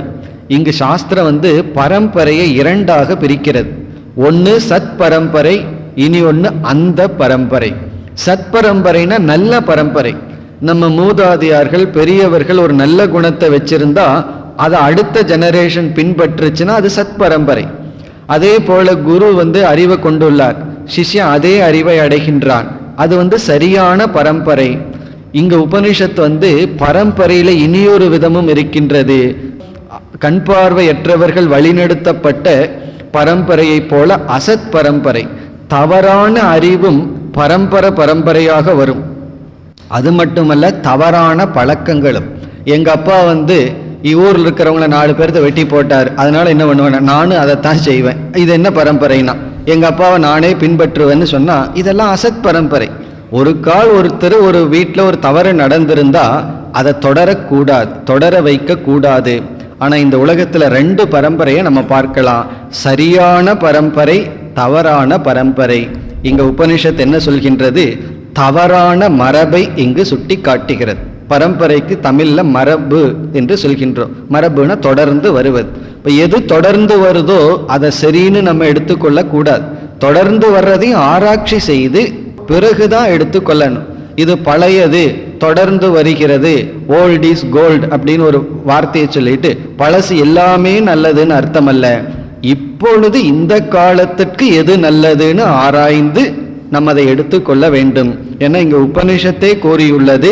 இங்கு சாஸ்திரம் பரம்பரையை இரண்டாக பிரிக்கிறது. ஒன்று சத் பரம்பரை, இனி ஒன்று அந்த பரம்பரை. சத் பரம்பரைனா நல்ல பரம்பரை. நம்ம மூதாதையார்கள் பெரியவர்கள் ஒரு நல்ல குணத்தை வச்சிருந்தா அதை அடுத்த ஜெனரேஷன் பின்பற்றுச்சுன்னா அது சத் பரம்பரை. அதே போல குரு அறிவை கொண்டுள்ளார், சிஷ்யன் அதே அறிவை அடைகின்றான், அது சரியான பரம்பரை. இங்க உபனிஷத்து பரம்பரையில இனியொரு விதமும் இருக்கின்றது. கண் பார்வையற்றவர்கள் வழிநடத்தப்பட்ட பரம்பரையை போல அசத் பரம்பரை, தவறான அறிவும் பரம்பரையாக வரும். அது மட்டுமல்ல, தவறான பழக்கங்களும். எங்க அப்பா ஊரில் இருக்கிறவங்கள 4 பேர்த்த வெட்டி போட்டார், அதனால என்ன பண்ணுவேன், நானும் அதைத்தான் செய்வேன். இது என்ன பரம்பரைனா, எங்க அப்பாவை நானே பின்பற்றுவேன்னு சொன்னா இதெல்லாம் அசத் பரம்பரை. ஒரு கால் ஒருத்தர் ஒரு வீட்டில் ஒரு தவறு நடந்திருந்தா அதை தொடரக்கூடாது, தொடர வைக்க கூடாது. ஆனா இந்த உலகத்துல 2 பரம்பரையை நம்ம பார்க்கலாம், சரியான பரம்பரை, தவறான பரம்பரை. இங்க உபனிஷத் என்ன சொல்கின்றது, தவறான மரபை இங்கு சுட்டி காட்டுகிறது. பரம்பரைக்கு தமிழ்ல மரபு என்று சொல்கின்றோம். மரபுனா தொடர்ந்து வருவது. இப்ப எது தொடர்ந்து வருதோ அதை சரின்னு நம்ம எடுத்துக்கொள்ள கூடாது. தொடர்ந்து வர்றதையும் ஆராய்ச்சி செய்து பிறகுதான் எடுத்துக்கொள்ளணும். இது பழையது, தொடர்ந்து வருகிறது, ஓல்ட் இஸ் கோல்டு அப்படின்னு ஒரு வார்த்தையை சொல்லிட்டு பழசு எல்லாமே நல்லதுன்னு அர்த்தம் அல்ல. இப்பொழுது இந்த காலத்திற்கு எது நல்லதுன்னு ஆராய்ந்து நம்ம அதை எடுத்துக்கொள்ள வேண்டும். ஏன்னா இங்க உபனிஷத்தை கூறியுள்ளது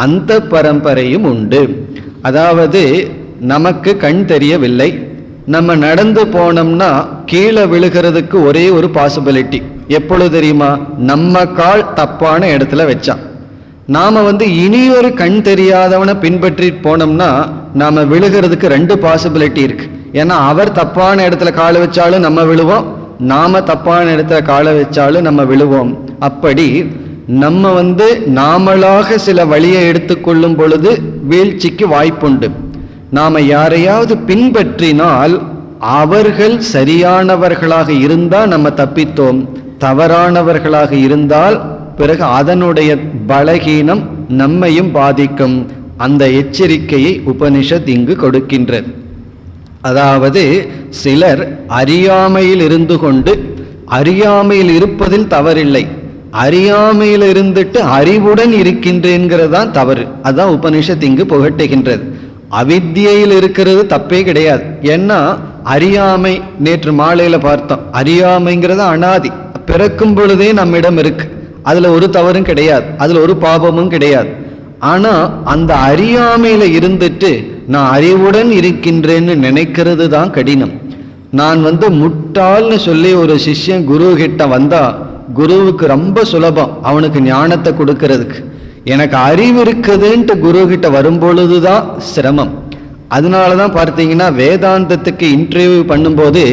அந்த பரம்பரையும் உண்டு. அதாவது நமக்கு கண் தெரியவில்லை, நம்ம நடந்து போனோம்னா கீழே விழுகிறதுக்கு ஒரே ஒரு பாசிபிலிட்டி. எப்பொழுது தெரியுமா, நம்ம கால் தப்பான இடத்துல வச்சான். நாம இனியொரு கண் தெரியாதவனை பின்பற்றி போனோம்னா நாம விழுகிறதுக்கு 2 பாசிபிலிட்டி இருக்கு. ஏன்னா அவர் தப்பான இடத்துல காலை வச்சாலும் நம்ம விழுவோம், நாம தப்பான இடத்துல காலை வச்சாலும் நம்ம விழுவோம். அப்படி நம்ம நாமளாக சில வழியை எடுத்துக்கொள்ளும் பொழுது வீழ்ச்சிக்கு வாய்ப்புண்டு. நாம யாரையாவது பின்பற்றினால் அவர்கள் சரியானவர்களாக இருந்தால் நம்ம தப்பித்தோம், தவறானவர்களாக இருந்தால் பிறகு அதனுடைய பலகீனம் நம்மையும் பாதிக்கும். அந்த எச்சரிக்கையை உபனிஷத் இங்கு கொடுக்கின்றது. அதாவது சிலர் அறியாமையில் இருந்து கொண்டு, அறியாமையில் இருப்பதில் தவறில்லை, அறியாமையில் இருந்துட்டு அறிவுடன் இருக்கின்றேங்கிறதான் தவறு. அதான் உபனிஷத் இங்கு புகட்டுகின்றது. அவித்தியில் இருக்கிறது தப்பே கிடையாது. ஏன்னா அறியாமை, நேற்று மாலையில பார்த்தோம், அறியாமைங்கிறது அனாதி, பிறக்கும் பொழுதே நம்மிடம் இருக்கு, அதுல ஒரு தவறும் கிடையாது, அதுல ஒரு பாபமும் கிடையாது. ஆனா அந்த அறியாமையில இருந்துட்டு நான் அறிவுடன் இருக்கின்றேன்னு நினைக்கிறது தான் கடினம். நான் முட்டாள்னு சொல்லி ஒரு சிஷ்யன் குரு கிட்ட வந்தா குருவுக்கு ரொம்ப சுலபம் அவனுக்கு ஞானத்தை கொடுக்கறதுக்கு. எனக்கு அறிவு இருக்குதுன்ட்டு குரு கிட்ட வரும்பொழுதுதான் சிரமம். அதனாலதான் பார்த்தீங்கன்னா வேதாந்தத்துக்கு இன்டர்வியூ பண்ணும்போது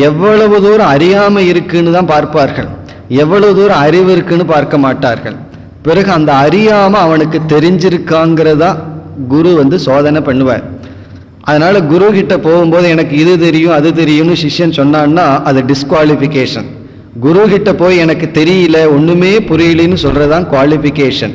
எவ்வளவு தூரம் அறியாமை இருக்குன்னு தான் பார்ப்பார்கள், எவ்வளவு தூரம் அறிவு இருக்குன்னு பார்க்க மாட்டார்கள். பிறகு அந்த அறியாம அவனுக்கு தெரிஞ்சிருக்காங்கிறதா குரு சோதனை பண்ணுவார். அதனால குரு கிட்ட போகும்போது எனக்கு இது தெரியும் அது தெரியும்னு சிஷ்யன் சொன்னான்னா அது டிஸ்குவாலிஃபிகேஷன். குரு கிட்ட போய் எனக்கு தெரியல ஒண்ணுமே புரியலன்னு சொல்றதான் குவாலிஃபிகேஷன்.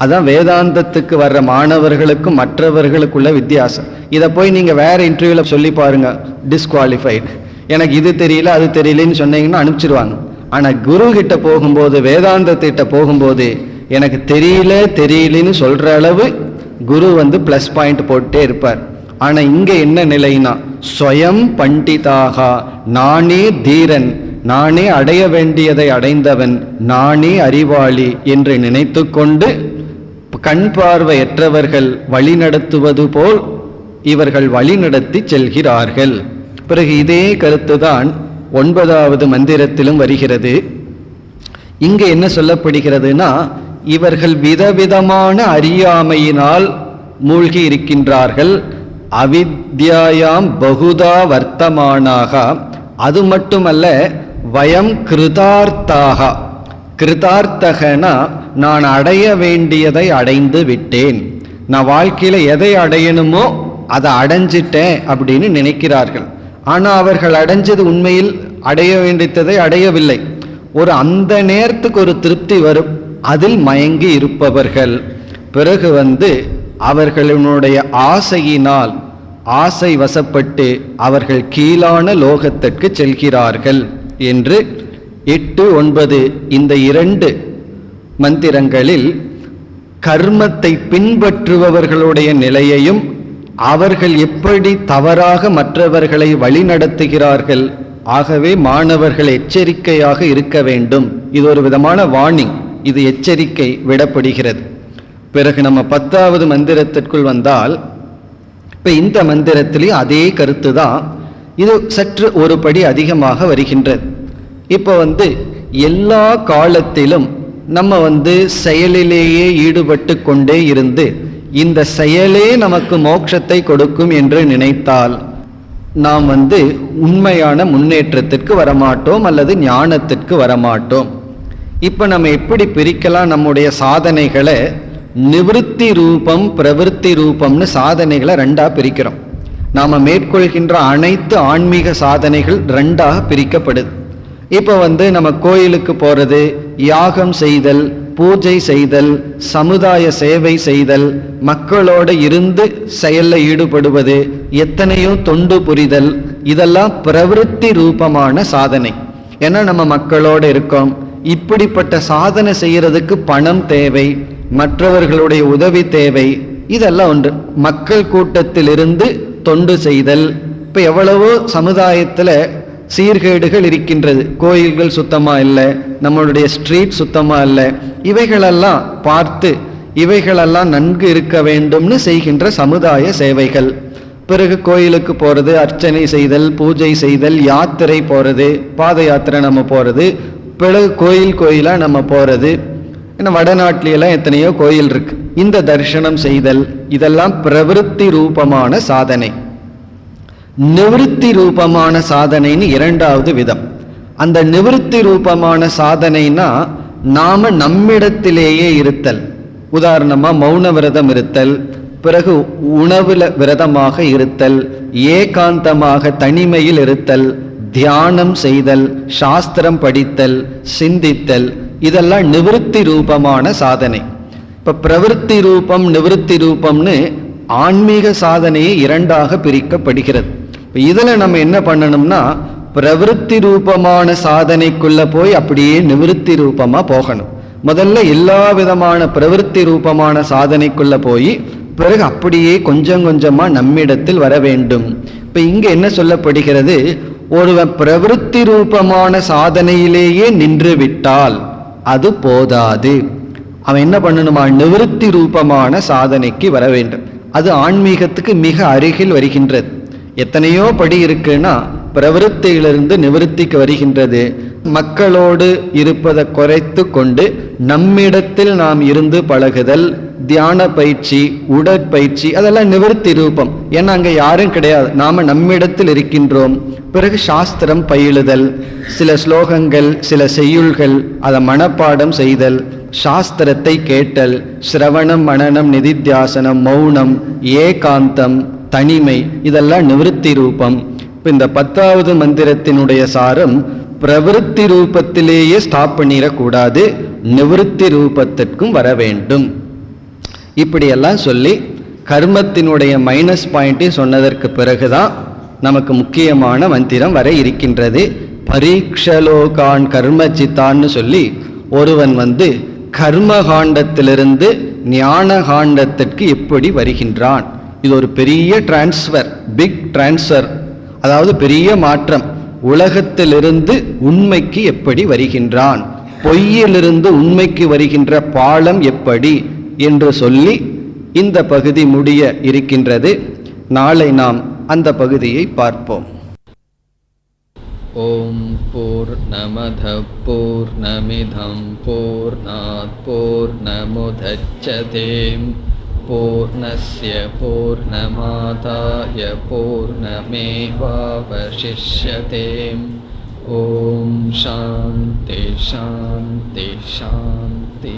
அதான் வேதாந்தத்துக்கு வர்ற மாணவர்களுக்கும் மற்றவர்களுக்குள்ள வித்தியாசம். இதை போய் நீங்க வேற இன்டர்வியூல சொல்லி பாருங்க, டிஸ்குவாலிஃபைடு, எனக்கு இது தெரியல அது தெரியலன்னு சொன்னீங்கன்னா அனுப்பிச்சிருவாங்க. ஆனா குரு கிட்ட போகும்போது, வேதாந்தத்திட்ட போகும்போது எனக்கு தெரியலன்னு சொல்ற அளவு குரு பிளஸ் பாயிண்ட் போட்டே இருப்பார். ஆனா இங்க என்ன நிலைனா, ஸ்வயம் பண்டிதாக, நானே தீரன், நானே அடைய வேண்டியதை அடைந்தவன், நானே அறிவாளி என்று நினைத்து கொண்டு கண் பார்வையற்றவர்கள் வழிநடத்துவது போல் இவர்கள் வழிநடத்தி செல்கிறார்கள். பிறகு இதே கருத்துதான் 9வது மந்திரத்திலும் வருகிறது. இங்கு என்ன சொல்லப்படுகிறதுனா, இவர்கள் விதவிதமான அறியாமையினால் மூழ்கி இருக்கின்றார்கள். அவித்யாயாம் பகுதா வர்த்தமானாக. அது மட்டுமல்ல, வயம் கிருதார்த்தாக. கிருதார்த்தகனா நான் அடைய வேண்டியதை அடைந்து விட்டேன், நான் வாழ்க்கையில் எதை அடையணுமோ அதை அடைஞ்சிட்டேன் அப்படின்னு நினைக்கிறார்கள். ஆனால் அவர்கள் அடைஞ்சது உண்மையில் அடைய வேண்டியதை அடையவில்லை. அந்த நேரத்துக்கு ஒரு திருப்தி வரும், அதில் மயங்கி இருப்பவர்கள். பிறகு அவர்களுடைய ஆசையினால் ஆசை வசப்பட்டு அவர்கள் கீழான லோகத்திற்கு செல்கிறார்கள் என்று 8, 9 இந்த 2 மந்திரங்களில் கர்மத்தை பின்பற்றுபவர்களுடைய நிலையையும் அவர்கள் எப்படி தவறாக மற்றவர்களை வழிநடத்துகிறார்கள். ஆகவே மாணவர்கள் எச்சரிக்கையாக இருக்க வேண்டும். இது ஒரு விதமான வார்னிங், இது எச்சரிக்கை விடப்படுகிறது. பிறகு நம்ம 10வது மந்திரத்திற்குள் வந்தால், இப்போ இந்த மந்திரத்திலே அதே கருத்து தான், இது சற்று ஒரு படி அதிகமாக வருகின்றது. இப்போ எல்லா காலத்திலும் நம்ம செயலிலேயே ஈடுபட்டு கொண்டே இருந்து இந்த செயலே நமக்கு மோட்சத்தை கொடுக்கும் என்று நினைத்தால் நாம் உண்மையான முன்னேற்றத்திற்கு வரமாட்டோம் அல்லது ஞானத்திற்கு வரமாட்டோம். இப்போ நம்ம எப்படி பிரிக்கலாம் நம்முடைய சாதனைகளை? நிவிருத்தி ரூபம், பிரவிற்த்தி ரூபம்னு சாதனைகளை 2ஆக பிரிக்கிறோம். நாம் மேற்கொள்கின்ற அனைத்து ஆன்மீக சாதனைகள் 2ஆக பிரிக்கப்படுது. இப்போ நம்ம கோயிலுக்கு போகிறது, யாகம் செய்தல், பூஜை செய்தல், சமுதாய சேவை செய்தல், மக்களோடு இருந்து செயலில் ஈடுபடுவது, எத்தனையோ தொண்டு புரிதல், இதெல்லாம் பிரவிற்த்தி ரூபமான சாதனை. ஏன்னா நம்ம மக்களோடு இருக்கோம். இப்படிப்பட்ட சாதனை செய்யறதுக்கு பணம் தேவை, மற்றவர்களுடைய உதவி தேவை, இதெல்லாம் ஒன்று. மக்கள் கூட்டத்தில் இருந்து தொண்டு செய்தல். இப்போ எவ்வளவோ சமுதாயத்தில் சீர்கேடுகள் இருக்கின்றது, கோயில்கள் சுத்தமாக இல்லை, நம்மளுடைய ஸ்ட்ரீட் சுத்தமாக இல்லை, இவைகளெல்லாம் பார்த்து இவைகளெல்லாம் நன்கு இருக்க வேண்டும்னு செய்கின்ற சமுதாய சேவைகள். பிறகு கோயிலுக்கு போகிறது, அர்ச்சனை செய்தல், பூஜை செய்தல், யாத்திரை போகிறது, பாத யாத்திரை நம்ம போகிறது, பிறகு கோயிலாக நம்ம போகிறது. ஏன்னா வடநாட்டிலெல்லாம் எத்தனையோ கோயில் இருக்கு. இந்த தரிசனம் செய்தல், இதெல்லாம் பிரவிற்த்தி ரூபமான சாதனை. நிவிருத்தி ரூபமான சாதனைன்னு 2வது விதம். அந்த நிவிருத்தி ரூபமான சாதனைனா நாம நம்மிடத்திலேயே இருத்தல். உதாரணமா மௌன விரதம் இருத்தல், பிறகு உணவுல விரதமாக இருத்தல், ஏகாந்தமாக தனிமையில் இருத்தல், தியானம் செய்தல், சாஸ்திரம் படித்தல், சிந்தித்தல், இதெல்லாம் நிவிருத்தி ரூபமான சாதனை. இப்ப பிரவிற்த்தி ரூபம், நிவிருத்தி ரூபம்னு ஆன்மீக சாதனையை 2ஆக பிரிக்கப்படுகிறது. இதுல நம்ம என்ன பண்ணணும்னா, பிரவிற்த்தி ரூபமான சாதனைக்குள்ள போய் அப்படியே நிவிருத்தி ரூபமா போகணும். முதல்ல எல்லா விதமான பிரவிற்த்தி ரூபமான சாதனைக்குள்ள போய் பிறகு அப்படியே கொஞ்சம் கொஞ்சமா நம்மிடத்தில் வர வேண்டும். இப்ப இங்க என்ன சொல்லப்படுகிறது, ஒருவன் பிரவிற்த்தி ரூபமான சாதனையிலேயே நின்று விட்டால் அது போதாது. அவன் என்ன பண்ணணுமா, நிவிருத்தி ரூபமான சாதனைக்கு வர வேண்டும். அது ஆன்மீகத்துக்கு மிக அருகில் வருகின்றது. எத்தனையோ படி இருக்குன்னா பிரவிற்த்தியிலிருந்து நிவிருத்திக்கு வருகின்றது. மக்களோடு இருப்பதை குறைத்து கொண்டு நம்மிடத்தில் நாம் இருந்து பழகுதல், தியான பயிற்சி, உடற்பயிற்சி, அதெல்லாம் நிவிருத்தி ரூபம். ஏன்னா அங்கே யாரும் கிடையாது, நாம நம்மிடத்தில் இருக்கின்றோம். பிறகு சாஸ்திரம் பயிலுதல், சில ஸ்லோகங்கள், சில செய்யுள்கள், அதை மனப்பாடம் செய்தல், சாஸ்திரத்தை கேட்டல், சிரவணம், மனனம், நிதித்தியாசனம், மௌனம், ஏகாந்தம், தனிமை, இதெல்லாம் நிவிருத்தி ரூபம். இப்போ இந்த 10வது மந்திரத்தினுடைய சாரம் பிரவிற்த்தி ரூபத்திலேயே ஸ்டாப் பண்ணிடக்கூடாது, நிவிருத்தி ரூபத்திற்கும் வர வேண்டும். இப்படியெல்லாம் சொல்லி கர்மத்தினுடைய மைனஸ் பாயிண்ட்டை சொன்னதற்கு பிறகுதான் நமக்கு முக்கியமான மந்திரம் வர இருக்கின்றது. பரீட்சலோகான் கர்மச்சித்தான்னு சொல்லி ஒருவன் கர்மகாண்டத்திலிருந்து ஞான காண்டத்திற்கு எப்படி வருகின்றான். இது ஒரு பெரிய டிரான்ஸ்ஃபர், பிக் டிரான்ஸ்ஃபர், அதாவது பெரிய மாற்றம். உலகத்திலிருந்து உண்மைக்கு எப்படி வருகின்றான், பொய்யிலிருந்து உண்மைக்கு வருகின்ற பாலம் எப்படி என்று சொல்லி இந்த பகுதி முடிய இருக்கின்றது. நாளை நாம் அந்த பகுதியை பார்ப்போம். ஓம் பூர்ணமத பூர்ணமிதம் பூர்ணாத் பூர்ணமுதச்யதே பூர்ணஸ்ய பூர்ணமாதாய பூர்ணமேவாவசிஷ்யதே. ஓம் சாந்தி சாந்தி சாந்தி.